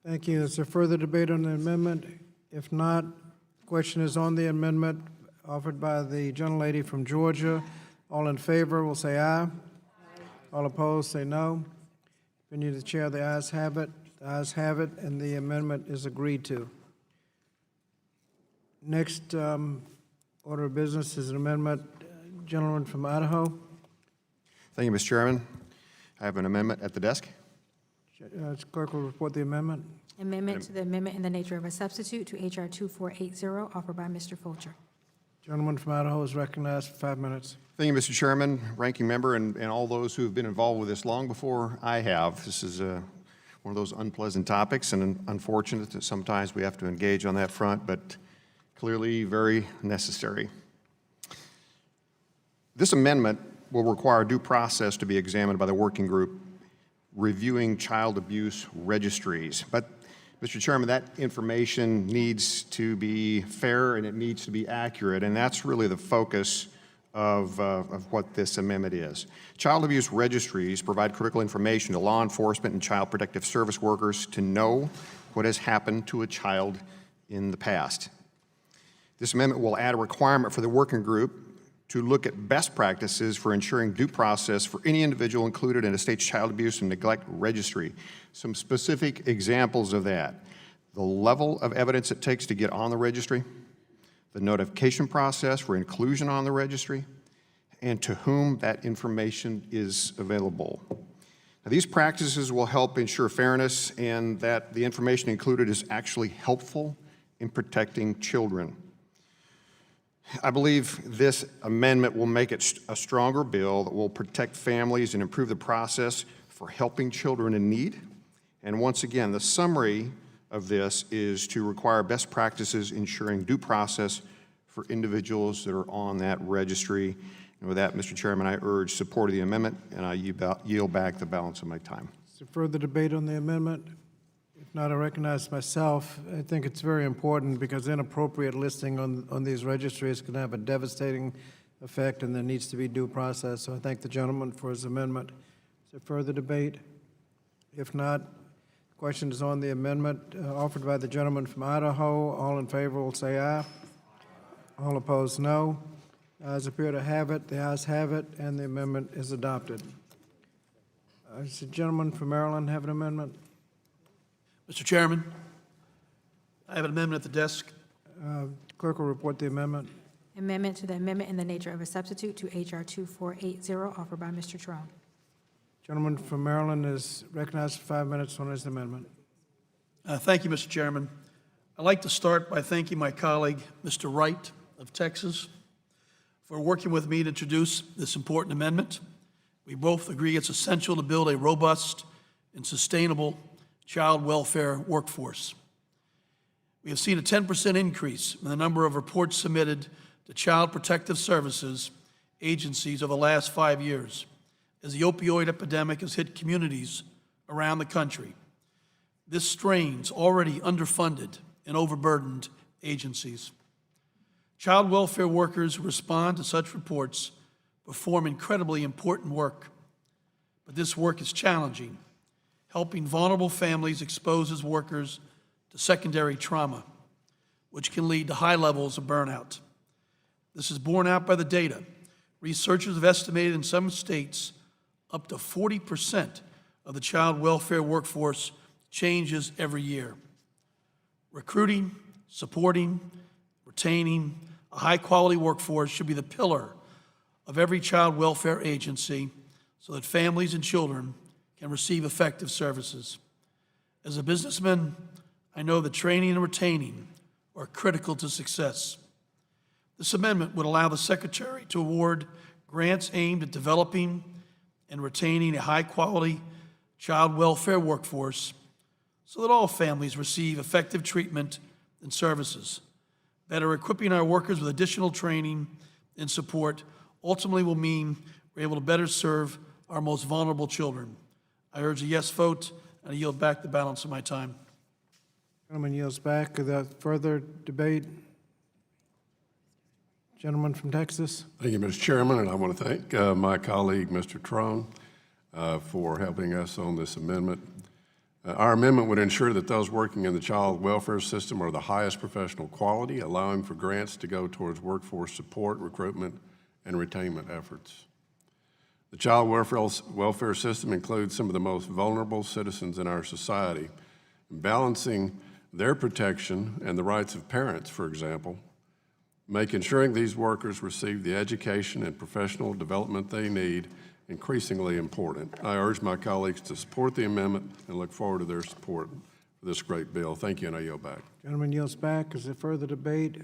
A: Thank you. Is there further debate on the amendment? If not, the question is on the amendment offered by the gentlelady from Georgia. All in favor will say aye. Aye. All opposed say no. Opinion of the chair, the ayes have it. The ayes have it, and the amendment is agreed to. Next order of business is an amendment. Gentleman from Idaho.
Q: Thank you, Mr. Chairman. I have an amendment at the desk.
A: Clerk will report the amendment.
C: Amendment to the amendment in the nature of a substitute to H.R. 2480, offered by Mr. Fulcher.
A: Gentleman from Idaho is recognized for 5 minutes.
Q: Thank you, Mr. Chairman, ranking member, and all those who have been involved with this long before I have. This is one of those unpleasant topics, and unfortunate that sometimes we have to engage on that front, but clearly very necessary. This amendment will require due process to be examined by the working group reviewing child abuse registries. But, Mr. Chairman, that information needs to be fair and it needs to be accurate, and that's really the focus of what this amendment is. Child abuse registries provide critical information to law enforcement and child protective service workers to know what has happened to a child in the past. This amendment will add a requirement for the working group to look at best practices for ensuring due process for any individual included in a state's child abuse and neglect registry. Some specific examples of that: the level of evidence it takes to get on the registry, the notification process for inclusion on the registry, and to whom that information is available. Now, these practices will help ensure fairness and that the information included is actually helpful in protecting children. I believe this amendment will make it a stronger bill that will protect families and improve the process for helping children in need. And once again, the summary of this is to require best practices ensuring due process for individuals that are on that registry. And with that, Mr. Chairman, I urge support of the amendment, and I yield back the balance of my time.
A: Is there further debate on the amendment? If not, I recognize myself. I think it's very important because inappropriate listing on these registries can have a devastating effect, and there needs to be due process. So I thank the gentleman for his amendment. Is there further debate? If not, the question is on the amendment offered by the gentleman from Idaho. All in favor will say aye. All opposed, no. Ayes appear to have it. The ayes have it, and the amendment is adopted. Does the gentleman from Maryland have an amendment?
K: Mr. Chairman, I have an amendment at the desk.
A: Clerk will report the amendment.
C: Amendment to the amendment in the nature of a substitute to H.R. 2480, offered by Mr. Trone.
A: Gentleman from Maryland is recognized for 5 minutes on his amendment.
K: Thank you, Mr. Chairman. I'd like to start by thanking my colleague, Mr. Wright of Texas, for working with me to introduce this important amendment. We both agree it's essential to build a robust and sustainable child welfare workforce. We have seen a 10% increase in the number of reports submitted to Child Protective Services agencies over the last 5 years as the opioid epidemic has hit communities around the country. This strains already underfunded and overburdened agencies. Child welfare workers who respond to such reports perform incredibly important work, but this work is challenging. Helping vulnerable families exposes workers to secondary trauma, which can lead to high levels of burnout. This is borne out by the data. Researchers have estimated in some states up to 40% of the child welfare workforce changes every year. Recruiting, supporting, retaining a high-quality workforce should be the pillar of every child welfare agency so that families and children can receive effective services. As a businessman, I know that training and retaining are critical to success. This amendment would allow the Secretary to award grants aimed at developing and retaining a high-quality child welfare workforce so that all families receive effective treatment and services. Better equipping our workers with additional training and support ultimately will mean we're able to better serve our most vulnerable children. I urge a yes vote, and I yield back the balance of my time.
A: Gentleman yields back. Is there further debate? Gentleman from Texas.
R: Thank you, Mr. Chairman, and I want to thank my colleague, Mr. Trone, for helping us on this amendment. Our amendment would ensure that those working in the child welfare system are the highest professional quality, allowing for grants to go towards workforce support, recruitment, and retainment efforts. The child welfare system includes some of the most vulnerable citizens in our society. Balancing their protection and the rights of parents, for example, make ensuring these workers receive the education and professional development they need increasingly important. I urge my colleagues to support the amendment and look forward to their support for this great bill. Thank you, and I yield back.
A: Gentleman yields back. Is there further debate?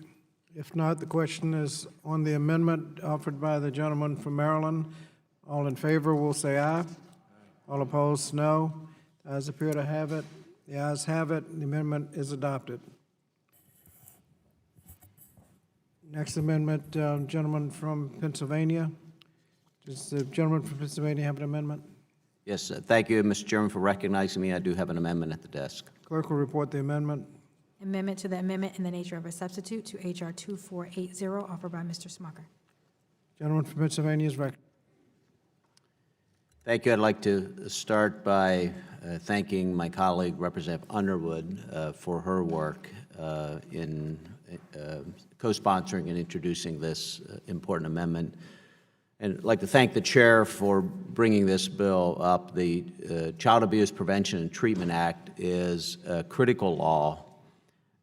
A: If not, the question is on the amendment offered by the gentleman from Maryland. All in favor will say aye. All opposed, no. The ayes appear to have it. The ayes have it. The amendment is adopted. Next amendment, gentleman from Pennsylvania. Does the gentleman from Pennsylvania have an amendment?
S: Yes, thank you, Mr. Chairman, for recognizing me. I do have an amendment at the desk.
A: Clerk will report the amendment.
C: Amendment to the amendment in the nature of a substitute to H.R. 2480, offered by Mr. Smucker.
A: Gentleman from Pennsylvania is recognized.
S: Thank you. I'd like to start by thanking my colleague, Representative Underwood, for her work in co-sponsoring and introducing this important amendment. And I'd like to thank the chair for bringing this bill up. The Child Abuse Prevention and Treatment Act is a critical law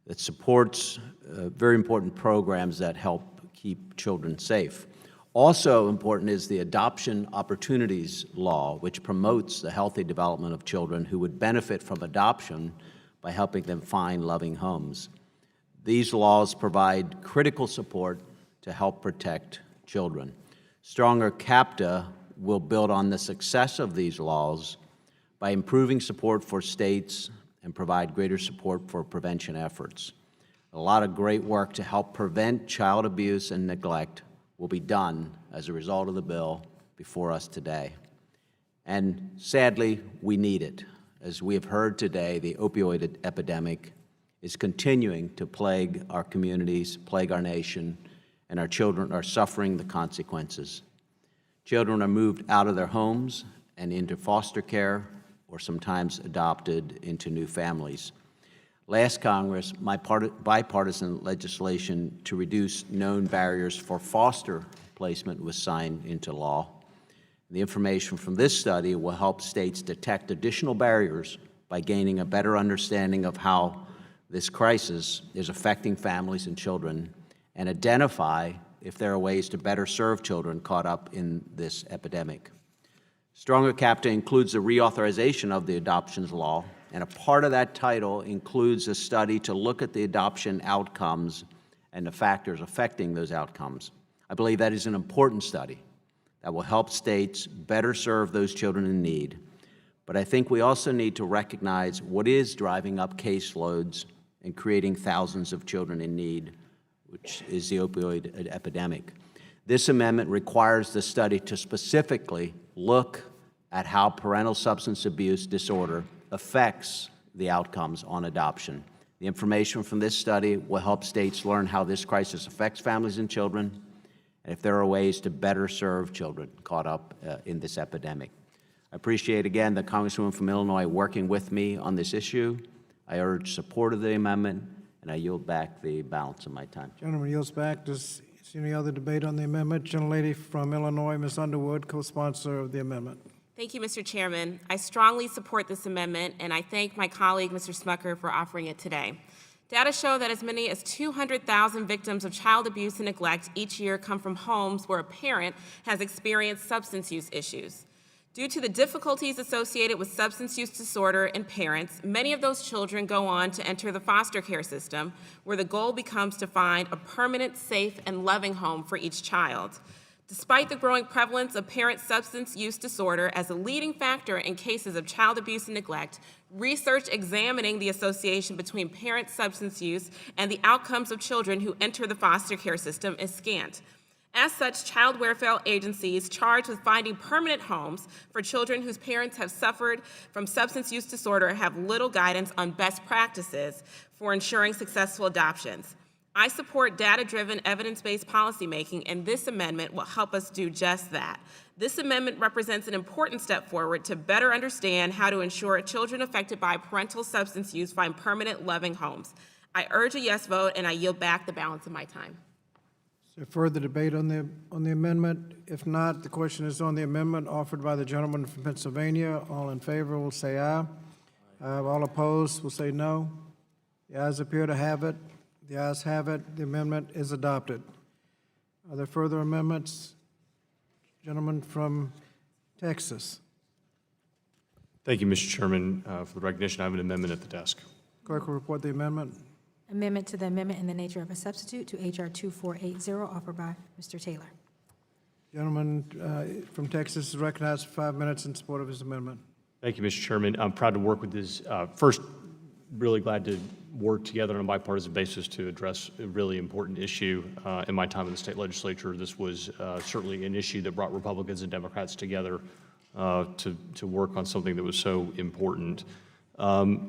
S: that supports very important programs that help keep children safe. Also important is the Adoption Opportunities Law, which promotes the healthy development of children who would benefit from adoption by helping them find loving homes. These laws provide critical support to help protect children. Stronger CAPTA will build on the success of these laws by improving support for states and provide greater support for prevention efforts. A lot of great work to help prevent child abuse and neglect will be done as a result of the bill before us today. And sadly, we need it. As we have heard today, the opioid epidemic is continuing to plague our communities, plague our nation, and our children are suffering the consequences. Children are moved out of their homes and into foster care, or sometimes adopted into new families. Last Congress, my bipartisan legislation to reduce known barriers for foster placement was signed into law. The information from this study will help states detect additional barriers by gaining a better understanding of how this crisis is affecting families and children, and identify if there are ways to better serve children caught up in this epidemic. Stronger CAPTA includes the reauthorization of the adoptions law, and a part of that title includes a study to look at the adoption outcomes and the factors affecting those outcomes. I believe that is an important study that will help states better serve those children in need. But I think we also need to recognize what is driving up caseloads and creating thousands of children in need, which is the opioid epidemic. This amendment requires the study to specifically look at how parental substance abuse disorder affects the outcomes on adoption. The information from this study will help states learn how this crisis affects families and children, and if there are ways to better serve children caught up in this epidemic. I appreciate, again, the Congresswoman from Illinois working with me on this issue. I urge support of the amendment, and I yield back the balance of my time.
A: Gentleman yields back. Does any other debate on the amendment? Gentlelady from Illinois, Ms. Underwood, co-sponsor of the amendment.
T: Thank you, Mr. Chairman. I strongly support this amendment, and I thank my colleague, Mr. Smucker, for offering it today. Data show that as many as 200,000 victims of child abuse and neglect each year come from homes where a parent has experienced substance use issues. Due to the difficulties associated with substance use disorder in parents, many of those children go on to enter the foster care system, where the goal becomes to find a permanent, safe, and loving home for each child. Despite the growing prevalence of parent substance use disorder as a leading factor in cases of child abuse and neglect, research examining the association between parent substance use and the outcomes of children who enter the foster care system is scant. As such, child welfare agencies charged with finding permanent homes for children whose parents have suffered from substance use disorder have little guidance on best practices for ensuring successful adoptions. I support data-driven, evidence-based policymaking, and this amendment will help us do just that. This amendment represents an important step forward to better understand how to ensure children affected by parental substance use find permanent, loving homes. I urge a yes vote, and I yield back the balance of my time.
A: Is there further debate on the amendment? If not, the question is on the amendment offered by the gentleman from Pennsylvania. All in favor will say aye. All opposed will say no. The ayes appear to have it. The ayes have it. The amendment is adopted. Are there further amendments? Gentleman from Texas.
U: Thank you, Mr. Chairman, for the recognition. I have an amendment at the desk.
A: Clerk will report the amendment.
C: Amendment to the amendment in the nature of a substitute to H.R. 2480, offered by Mr. Taylor.
A: Gentleman from Texas is recognized for 5 minutes in support of his amendment.
U: Thank you, Mr. Chairman. I'm proud to work with this. First, really glad to work together on a bipartisan basis to address a really important issue. In my time in the state legislature, this was certainly an issue that brought Republicans and Democrats together to work on something that was so important.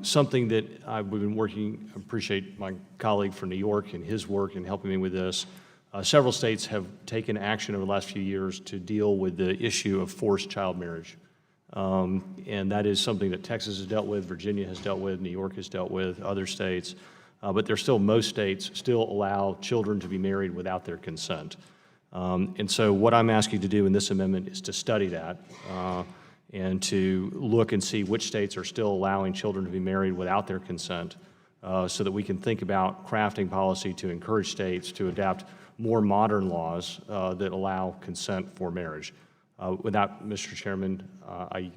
U: Something that I've been working, appreciate my colleague from New York and his work in helping me with this. Several states have taken action over the last few years to deal with the issue of forced child marriage. And that is something that Texas has dealt with, Virginia has dealt with, New York has dealt with, other states. But there's still, most states still allow children to be married without their consent. And so what I'm asking to do in this amendment is to study that and to look and see which states are still allowing children to be married without their consent so that we can think about crafting policy to encourage states to adopt more modern laws that allow consent for marriage. With that, Mr. Chairman, I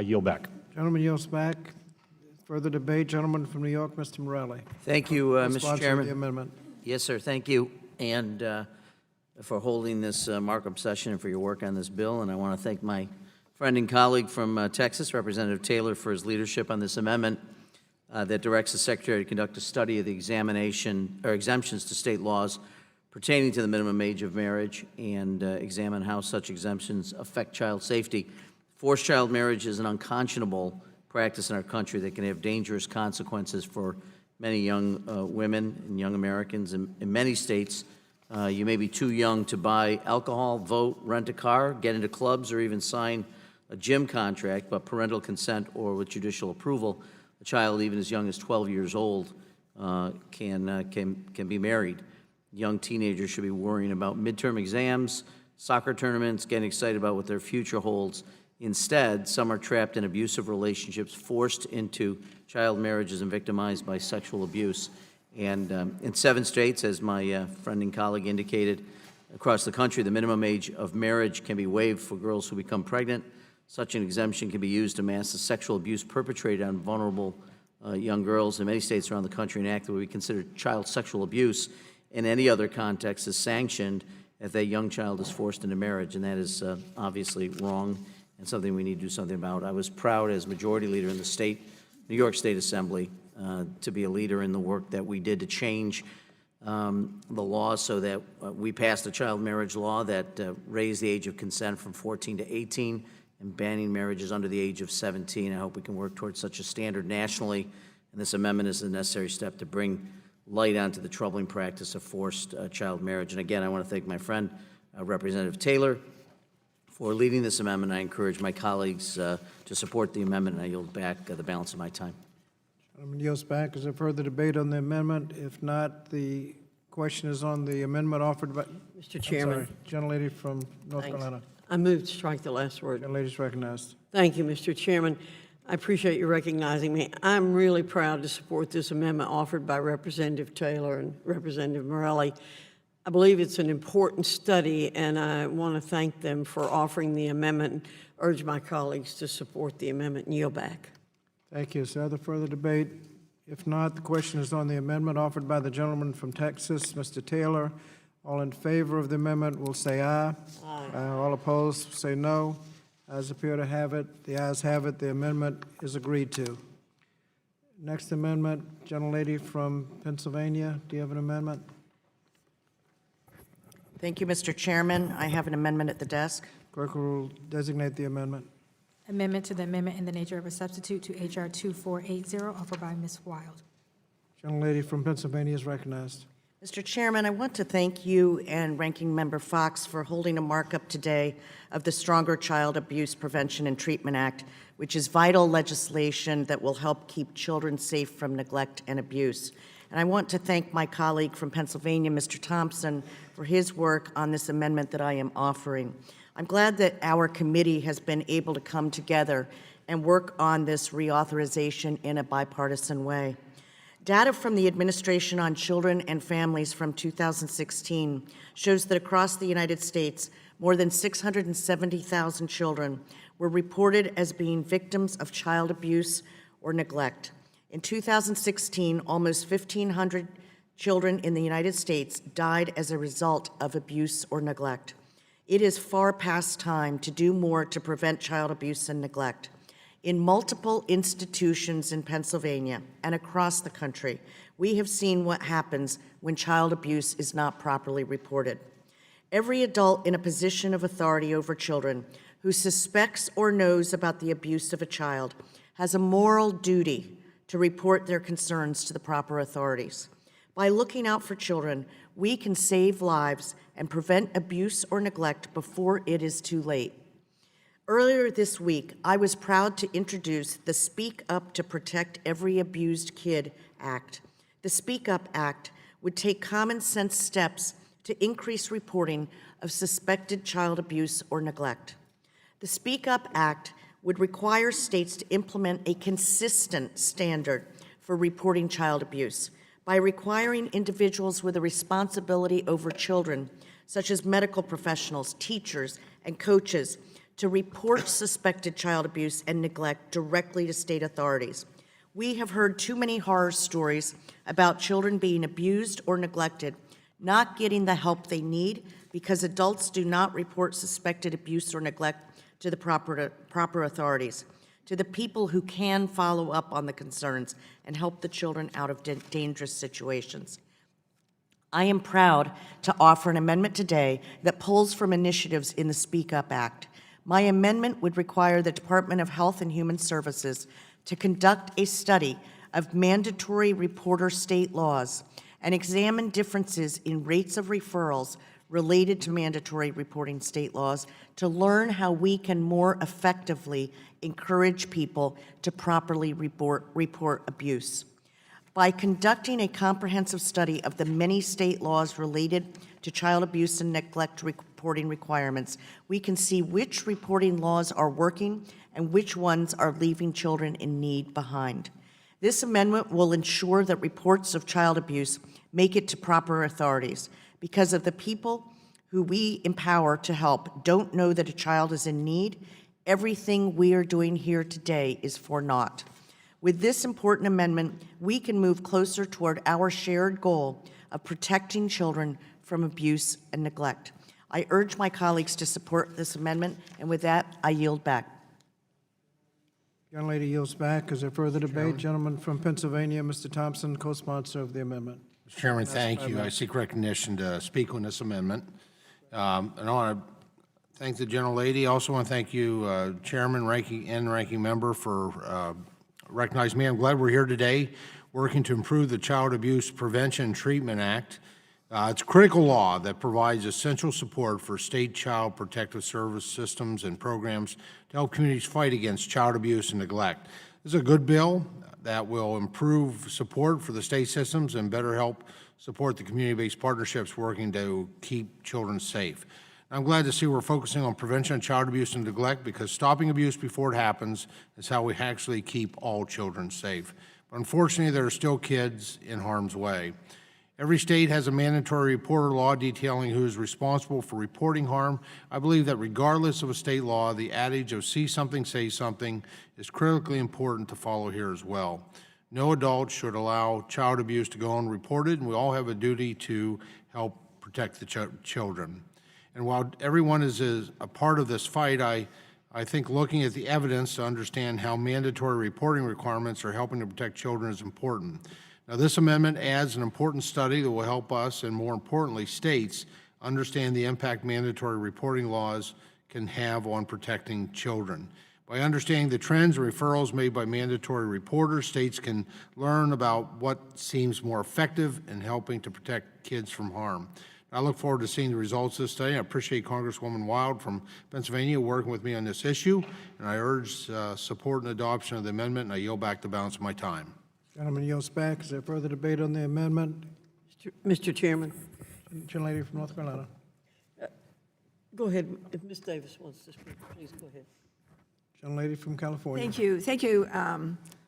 U: yield back.
A: Gentleman yields back. Further debate. Gentleman from New York, Mr. Morelli.
V: Thank you, Mr.
A: Sponsor
V: Chairman.
A: the amendment.
V: Yes, sir. Thank you. And for holding this markup session and for your work on this bill. And I want to thank my friend and colleague from Texas, Representative Taylor, for his leadership on this amendment that directs the Secretary to conduct a study of the examination or exemptions to state laws pertaining to the minimum age of marriage and examine how such exemptions affect child safety. Forced child marriage is an unconscionable practice in our country that can have dangerous consequences for many young women and young Americans. In many states, you may be too young to buy alcohol, vote, rent a car, get into clubs, or even sign a gym contract, but parental consent or with judicial approval, a child even as young as 12 years old can be married. Young teenagers should be worrying about midterm exams, soccer tournaments, getting excited about what their future holds. Instead, some are trapped in abusive relationships, forced into child marriages, and victimized by sexual abuse. And in 7 states, as my friend and colleague indicated, across the country, the minimum age of marriage can be waived for girls who become pregnant. Such an exemption can be used to mask the sexual abuse perpetrated on vulnerable young girls. In many states around the country, an act that would be considered child sexual abuse in any other context is sanctioned if that young child is forced into marriage, and that is obviously wrong and something we need to do something about. I was proud as Majority Leader in the New York State Assembly to be a leader in the work that we did to change the law so that we passed a child marriage law that raised the age of consent from 14 to 18 and banning marriages under the age of 17. I hope we can work towards such a standard nationally, and this amendment is a necessary step to bring light onto the troubling practice of forced child marriage. And again, I want to thank my friend, Representative Taylor, for leading this amendment. I encourage my colleagues to support the amendment, and I yield back the balance of my time.
A: Gentleman yields back. Is there further debate on the amendment? If not, the question is on the amendment offered by...
B: Mr. Chairman.
A: Gentlelady from North
B: Thanks.
A: Carolina.
B: I move to strike the last word.
A: Gentlelady's recognized.
B: Thank you, Mr. Chairman. I appreciate you recognizing me. I'm really proud to support this amendment offered by Representative Taylor and Representative Morelli. I believe it's an important study, and I want to thank them for offering the amendment and urge my colleagues to support the amendment and yield back.
A: Thank you. Is there other further debate? If not, the question is on the amendment offered by the gentleman from Texas, Mr. Taylor. All in favor of the amendment will say aye.
B: Aye.
A: All opposed, say no. Ayes appear to have it. The ayes have it. The amendment is agreed to. Next amendment, gentlelady from Pennsylvania. Do you have an amendment?
D: Thank you, Mr. Chairman. I have an amendment at the desk.
A: Clerk will designate the amendment.
C: Amendment to the amendment in the nature of a substitute to H.R. 2480, offered by Ms. Wild.
A: Gentlelady from Pennsylvania is recognized.
D: Mr. Chairman, I want to thank you and Ranking Member Fox for holding a markup today of the Stronger Child Abuse Prevention and Treatment Act, which is vital legislation that will help keep children safe from neglect and abuse. And I want to thank my colleague from Pennsylvania, Mr. Thompson, for his work on this amendment that I am offering. I'm glad that our committee has been able to come together and work on this reauthorization in a bipartisan way. Data from the Administration on Children and Families from 2016 shows that across the United States, more than 670,000 children were reported as being victims of child abuse or neglect. In 2016, almost 1,500 children in the United States died as a result of abuse or neglect. It is far past time to do more to prevent child abuse and neglect. In multiple institutions in Pennsylvania and across the country, we have seen what happens when child abuse is not properly reported. Every adult in a position of authority over children who suspects or knows about the abuse of a child has a moral duty to report their concerns to the proper authorities. By looking out for children, we can save lives and prevent abuse or neglect before it is too late. Earlier this week, I was proud to introduce the Speak Up to Protect Every Abused Kid Act. The Speak Up Act would take common sense steps to increase reporting of suspected child abuse or neglect. The Speak Up Act would require states to implement a consistent standard for reporting child abuse by requiring individuals with a responsibility over children, such as medical professionals, teachers, and coaches, to report suspected child abuse and neglect directly to state authorities. We have heard too many horror stories about children being abused or neglected, not getting the help they need because adults do not report suspected abuse or neglect to the proper authorities, to the people who can follow up on the concerns and help the children out of dangerous situations. I am proud to offer an amendment today that pulls from initiatives in the Speak Up Act. My amendment would require the Department of Health and Human Services to conduct a study of mandatory reporter state laws and examine differences in rates of referrals related to mandatory reporting state laws to learn how we can more effectively encourage people to properly report abuse. By conducting a comprehensive study of the many state laws related to child abuse and neglect reporting requirements, we can see which reporting laws are working and which ones are leaving children in need behind. This amendment will ensure that reports of child abuse make it to proper authorities because of the people who we empower to help don't know that a child is in need. Everything we are doing here today is for naught. With this important amendment, we can move closer toward our shared goal of protecting children from abuse and neglect. I urge my colleagues to support this amendment, and with that, I yield back.
A: Young lady yields back. Is there further debate? Gentleman from Pennsylvania, Mr. Thompson, co-sponsor of the amendment.
N: Mr. Chairman, thank you. I seek recognition to speak on this amendment. And I want to thank the gentlelady. I also want to thank you, Chairman, Ranking Member, for recognizing me. I'm glad we're here today working to improve the Child Abuse Prevention and Treatment Act. It's a critical law that provides essential support for state child protective service systems and programs to help communities fight against child abuse and neglect. This is a good bill that will improve support for the state systems and better help support the community-based partnerships working to keep children safe.
E: I'm glad to see we're focusing on prevention of child abuse and neglect, because stopping abuse before it happens is how we actually keep all children safe. But unfortunately, there are still kids in harm's way. Every state has a mandatory reporter law detailing who is responsible for reporting harm. I believe that regardless of a state law, the adage of see something, say something is critically important to follow here as well. No adult should allow child abuse to go unreported, and we all have a duty to help protect the children. And while everyone is a part of this fight, I think looking at the evidence to understand how mandatory reporting requirements are helping to protect children is important. Now, this amendment adds an important study that will help us, and more importantly, states, understand the impact mandatory reporting laws can have on protecting children. By understanding the trends and referrals made by mandatory reporters, states can learn about what seems more effective in helping to protect kids from harm. I look forward to seeing the results of this study. I appreciate Congresswoman Wild from Pennsylvania working with me on this issue, and I urge support and adoption of the amendment, and I yield back the balance of my time.
A: Gentleman yields back. Is there further debate on the amendment?
B: Mr. Chairman.
A: Gentlelady from North Carolina.
B: Go ahead. If Ms. Davis wants to speak, please go ahead.
A: Gentlelady from California.
F: Thank you,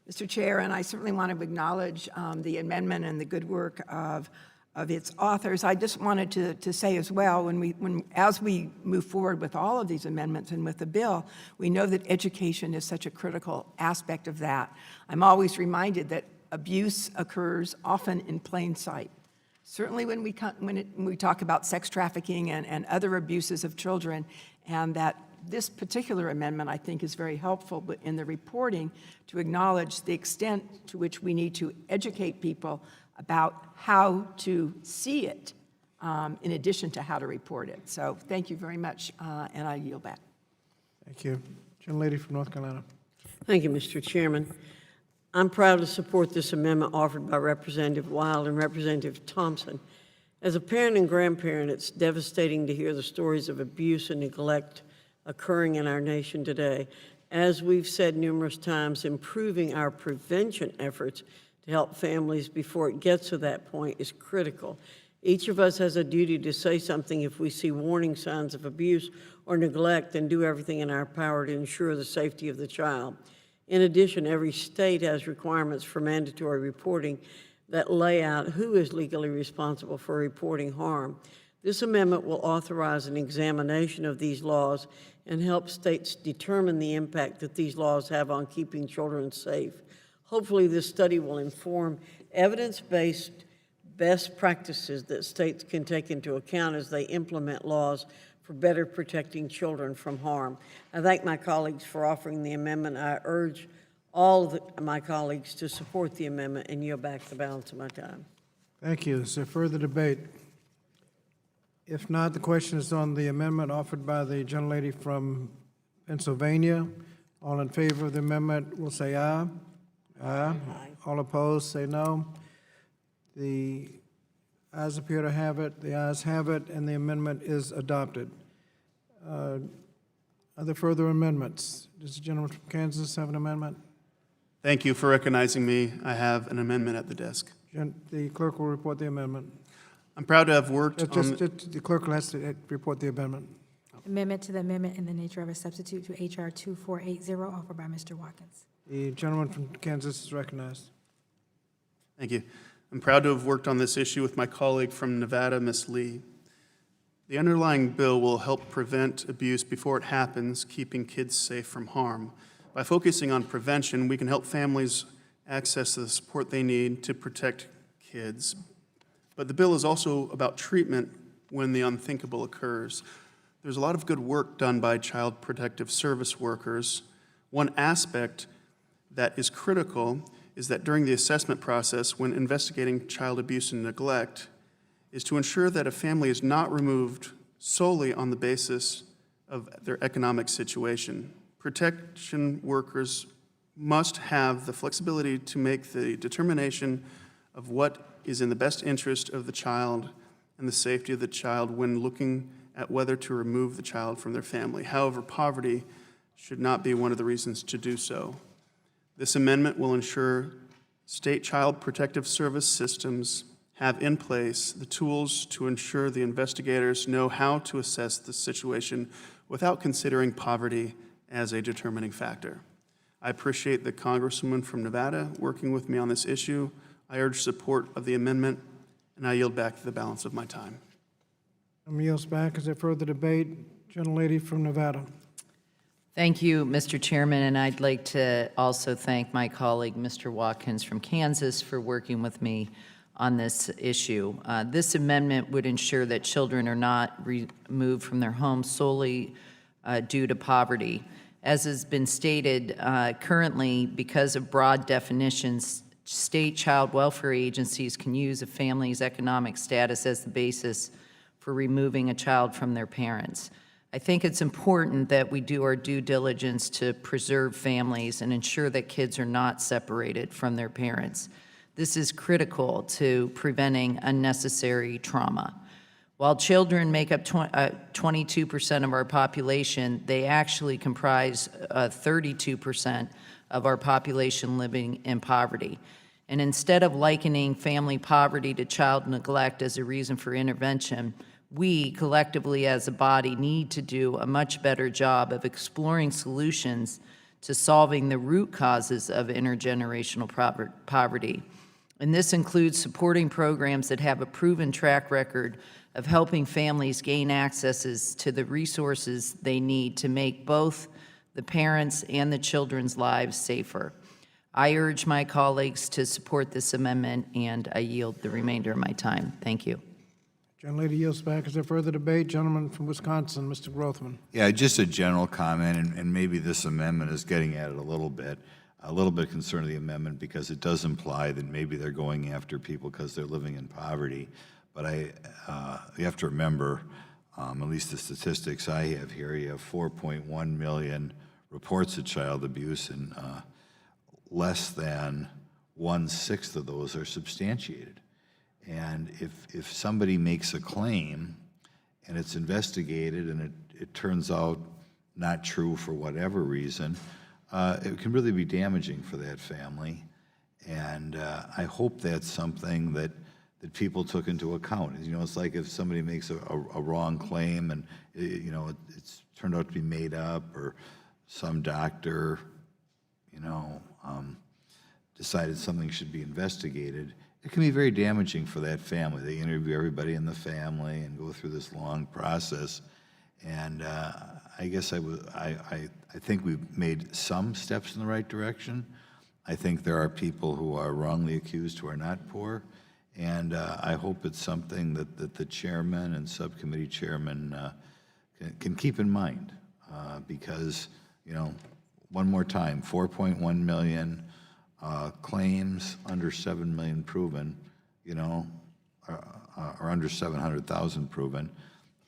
F: Mr. Chair, and I certainly want to acknowledge the amendment and the good work of its authors. I just wanted to say as well, as we move forward with all of these amendments and with the bill, we know that education is such a critical aspect of that. I'm always reminded that abuse occurs often in plain sight. Certainly when we talk about sex trafficking and other abuses of children, and that this particular amendment, I think, is very helpful in the reporting to acknowledge the extent to which we need to educate people about how to see it in addition to how to report it. So thank you very much, and I yield back.
A: Thank you. Gentlelady from North Carolina.
B: Thank you, Mr. Chairman. I'm proud to support this amendment offered by Representative Wild and Representative Thompson. As a parent and grandparent, it's devastating to hear the stories of abuse and neglect occurring in our nation today. As we've said numerous times, improving our prevention efforts to help families before it gets to that point is critical. Each of us has a duty to say something if we see warning signs of abuse or neglect, and do everything in our power to ensure the safety of the child. In addition, every state has requirements for mandatory reporting that lay out who is legally responsible for reporting harm. This amendment will authorize an examination of these laws and help states determine the impact that these laws have on keeping children safe. Hopefully, this study will inform evidence-based best practices that states can take into account as they implement laws for better protecting children from harm. I thank my colleagues for offering the amendment. I urge all of my colleagues to support the amendment and yield back the balance of my time.
A: Thank you. Is there further debate? If not, the question is on the amendment offered by the gentlelady from Pennsylvania. All in favor of the amendment will say aye. Aye. All opposed, say no. The ayes appear to have it. The ayes have it, and the amendment is adopted. Are there further amendments? Does the gentleman from Kansas have an amendment?
W: Thank you for recognizing me. I have an amendment at the desk.
A: The clerk will report the amendment.
W: I'm proud to have worked on...
A: The clerk has to report the amendment.
C: Amendment to the amendment in the nature of a substitute to H.R. 2480, offered by Mr. Watkins.
A: The gentleman from Kansas is recognized.
W: Thank you. I'm proud to have worked on this issue with my colleague from Nevada, Ms. Lee. The underlying bill will help prevent abuse before it happens, keeping kids safe from harm. By focusing on prevention, we can help families access the support they need to protect kids. But the bill is also about treatment when the unthinkable occurs. There's a lot of good work done by child protective service workers. One aspect that is critical is that during the assessment process, when investigating child abuse and neglect, is to ensure that a family is not removed solely on the basis of their economic situation. Protection workers must have the flexibility to make the determination of what is in the best interest of the child and the safety of the child when looking at whether to remove the child from their family. However, poverty should not be one of the reasons to do so. This amendment will ensure state child protective service systems have in place the tools to ensure the investigators know how to assess the situation without considering poverty as a determining factor. I appreciate the Congresswoman from Nevada working with me on this issue. I urge support of the amendment, and I yield back to the balance of my time.
A: Yields back. Is there further debate? Gentlelady from Nevada.
G: Thank you, Mr. Chairman, and I'd like to also thank my colleague, Mr. Watkins from Kansas, for working with me on this issue. This amendment would ensure that children are not removed from their homes solely due to poverty. As has been stated, currently, because of broad definitions, state child welfare agencies can use a family's economic status as the basis for removing a child from their parents. I think it's important that we do our due diligence to preserve families and ensure that kids are not separated from their parents. This is critical to preventing unnecessary trauma. While children make up 22% of our population, they actually comprise 32% of our population living in poverty. And instead of likening family poverty to child neglect as a reason for intervention, we collectively as a body need to do a much better job of exploring solutions to solving the root causes of intergenerational poverty. And this includes supporting programs that have a proven track record of helping families gain access to the resources they need to make both the parents' and the children's lives safer. I urge my colleagues to support this amendment, and I yield the remainder of my time. Thank you.
A: Gentlelady yields back. Is there further debate? Gentleman from Wisconsin, Mr. Grothman.
H: Yeah, just a general comment, and maybe this amendment is getting at it a little bit concerned of the amendment because it does imply that maybe they're going after people because they're living in poverty. But you have to remember, at least the statistics I have here, you have 4.1 million reports of child abuse, and less than 1/6 of those are substantiated. And if somebody makes a claim and it's investigated and it turns out not true for whatever reason, it can really be damaging for that family. And I hope that's something that people took into account. You know, it's like if somebody makes a wrong claim and, it's turned out to be made up, or some doctor, decided something should be investigated, it can be very damaging for that family. They interview everybody in the family and go through this long process. And I guess I think we've made some steps in the right direction. I think there are people who are wrongly accused who are not poor. And I hope it's something that the chairman and subcommittee chairman can keep in mind because, one more time, 4.1 million claims, under 7 million proven, or under 700,000 proven.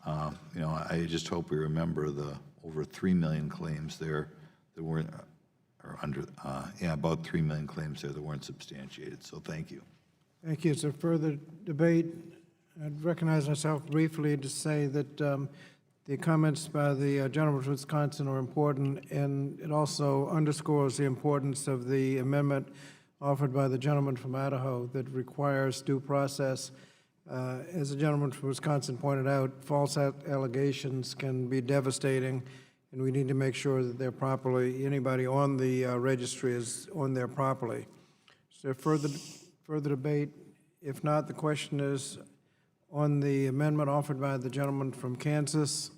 H: I just hope we remember the over 3 million claims there that weren't, or under, about 3 million claims there that weren't substantiated. So thank you.
A: Thank you. Is there further debate? I'd recognize myself briefly to say that the comments by the gentleman from Wisconsin are important, and it also underscores the importance of the amendment offered by the gentleman from Idaho that requires due process. As the gentleman from Wisconsin pointed out, false allegations can be devastating, and we need to make sure that they're properly, anybody on the registry is on there properly. Is there further debate? If not, the question is on the amendment offered by the gentleman from Kansas.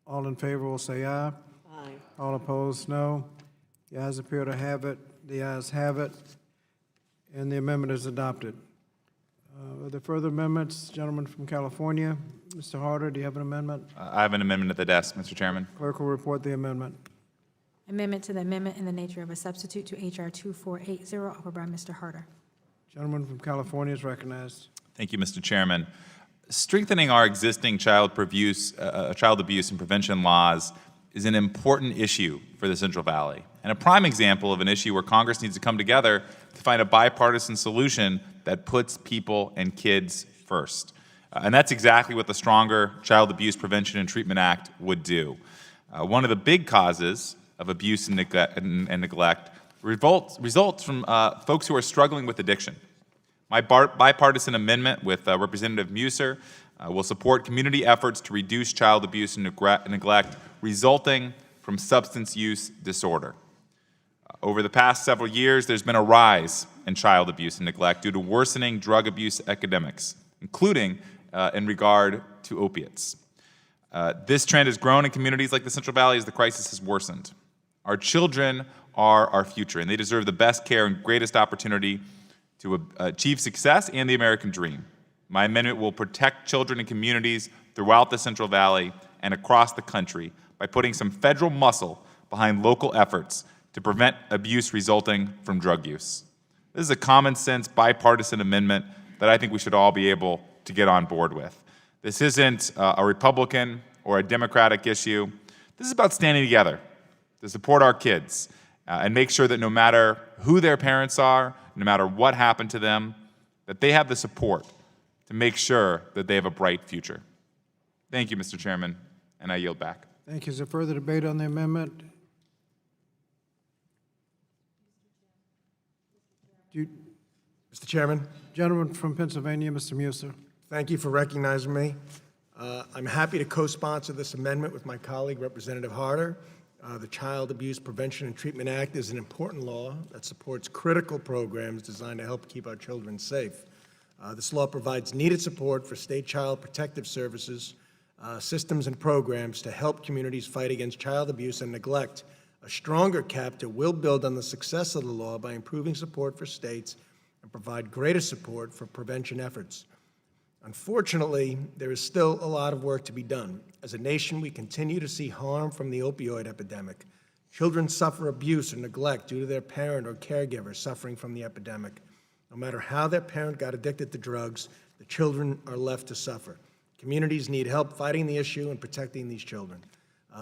A: All in favor will say aye.
B: Aye.
A: All opposed, no. The ayes appear to have it. The ayes have it, and the amendment is adopted. Are there further amendments? Gentleman from California, Mr. Harder, do you have an amendment?
I: I have an amendment at the desk, Mr. Chairman.
A: Clerk will report the amendment.
C: Amendment to the amendment in the nature of a substitute to H.R. 2480, offered by Mr. Harder.
A: Gentleman from California is recognized.
I: Thank you, Mr. Chairman. Strengthening our existing child abuse and prevention laws is an important issue for the Central Valley, and a prime example of an issue where Congress needs to come together to find a bipartisan solution that puts people and kids first. And that's exactly what the Stronger Child Abuse Prevention and Treatment Act would do. One of the big causes of abuse and neglect results from folks who are struggling with addiction. My bipartisan amendment with Representative Muser will support community efforts to reduce child abuse and neglect resulting from substance use disorder. Over the past several years, there's been a rise in child abuse and neglect due to worsening drug abuse epidemics, including in regard to opiates. This trend has grown in communities like the Central Valley as the crisis has worsened. Our children are our future, and they deserve the best care and greatest opportunity to achieve success and the American dream. My amendment will protect children and communities throughout the Central Valley and across the country by putting some federal muscle behind local efforts to prevent abuse resulting from drug use. This is a common sense bipartisan amendment that I think we should all be able to get on board with. This isn't a Republican or a Democratic issue. This is about standing together to support our kids and make sure that no matter who their parents are, no matter what happened to them, that they have the support to make sure that they have a bright future. Thank you, Mr. Chairman, and I yield back.
A: Thank you. Is there further debate on the amendment?
J: Mr. Chairman.
A: Gentleman from Pennsylvania, Mr. Muser.
J: Thank you for recognizing me. I'm happy to co-sponsor this amendment with my colleague, Representative Harder. The Child Abuse Prevention and Treatment Act is an important law that supports critical programs designed to help keep our children safe. This law provides needed support for state child protective services, systems and programs to help communities fight against child abuse and neglect. A stronger chapter will build on the success of the law by improving support for states and provide greater support for prevention efforts. Unfortunately, there is still a lot of work to be done. As a nation, we continue to see harm from the opioid epidemic. Children suffer abuse or neglect due to their parent or caregiver suffering from the epidemic. No matter how their parent got addicted to drugs, the children are left to suffer. Communities need help fighting the issue and protecting these children.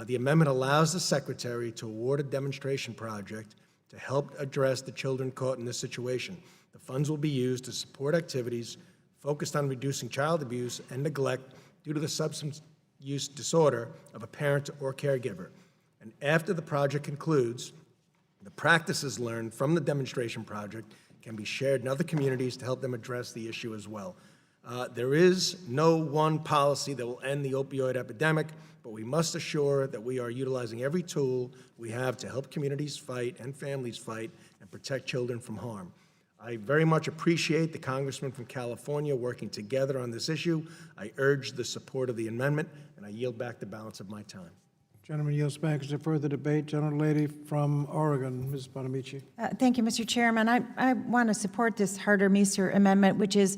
J: The amendment allows the Secretary to award a demonstration project to help address the children caught in this situation. The funds will be used to support activities focused on reducing child abuse and neglect due to the substance use disorder of a parent or caregiver. And after the project concludes, the practices learned from the demonstration project can be shared in other communities to help them address the issue as well. There is no one policy that will end the opioid epidemic, but we must assure that we are utilizing every tool we have to help communities fight and families fight and protect children from harm. I very much appreciate the congressman from California working together on this issue. I urge the support of the amendment, and I yield back the balance of my time.
A: Gentleman yields back. Is there further debate? Gentlelady from Oregon, Ms. Bonamici.
L: Thank you, Mr. Chairman. I want to support this Harder-Meester amendment, which is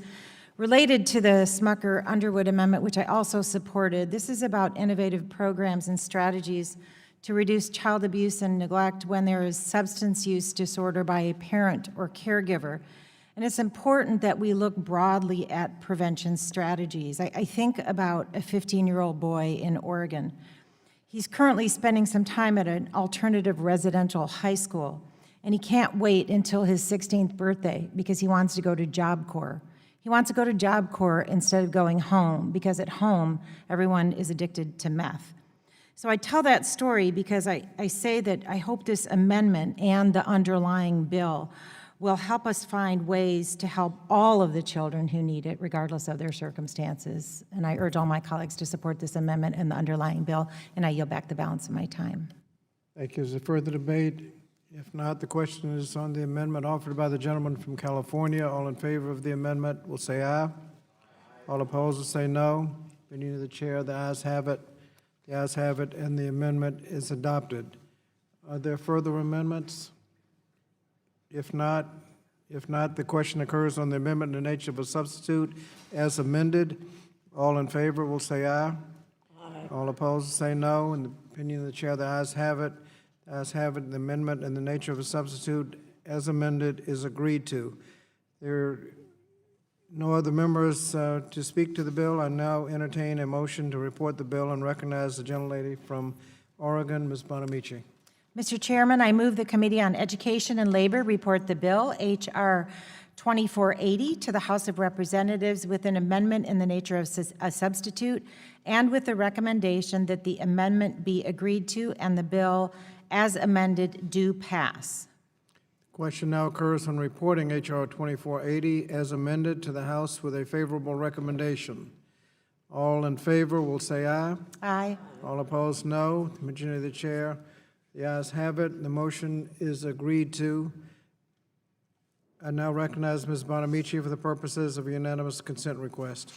L: related to the Smucker-Underwood amendment, which I also supported. This is about innovative programs and strategies to reduce child abuse and neglect when there is substance use disorder by a parent or caregiver. And it's important that we look broadly at prevention strategies. I think about a 15-year-old boy in Oregon. He's currently spending some time at an alternative residential high school, and he can't wait until his 16th birthday because he wants to go to Job Corps. He wants to go to Job Corps instead of going home because at home, everyone is addicted to meth. So I tell that story because I say that I hope this amendment and the underlying bill will help us find ways to help all of the children who need it, regardless of their circumstances. And I urge all my colleagues to support this amendment and the underlying bill, and I yield back the balance of my time.
A: Thank you. Is there further debate? If not, the question is on the amendment offered by the gentleman from California. All in favor of the amendment will say aye. All opposed will say no. Opinion of the chair, the ayes have it. The ayes have it, and the amendment is adopted. Are there further amendments? If not, the question occurs on the amendment in the nature of a substitute as amended. All in favor will say aye. Aye. All opposed will say no. In the opinion of the chair, the ayes have it. The ayes have it. The amendment in the nature of a substitute as amended is agreed to. There are no other members to speak to the bill. I now entertain a motion to report the bill and recognize the gentlelady from Oregon, Ms. Bonamici.
L: Mr. Chairman, I move the Committee on Education and Labor report the bill, H.R. 2480, to the House of Representatives with an amendment in the nature of a substitute and with the recommendation that the amendment be agreed to and the bill as amended do pass.
A: The Question now occurs when reporting H.R. 2480 as amended to the House with a favorable recommendation. All in favor will say aye.
L: Aye.
A: All opposed, no. The majority of the chair. The ayes have it. The motion is agreed to. I now recognize Ms. Bonamici for the purposes of a unanimous consent request.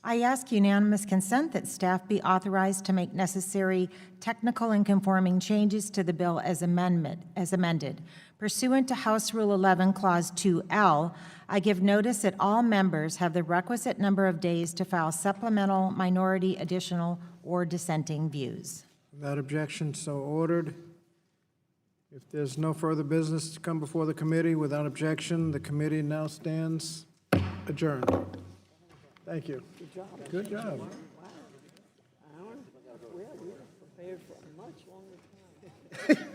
L: I ask unanimous consent that staff be authorized to make necessary technical and conforming changes to the bill as amended. Pursuant to House Rule 11, Clause 2L, I give notice that all members have the requisite number of days to file supplemental, minority, additional, or dissenting views.
A: Without objection, so ordered. If there's no further business to come before the committee, without objection, the committee now stands adjourned. Thank you. Good job. Good job.
B: Wow. We were prepared for a much longer time.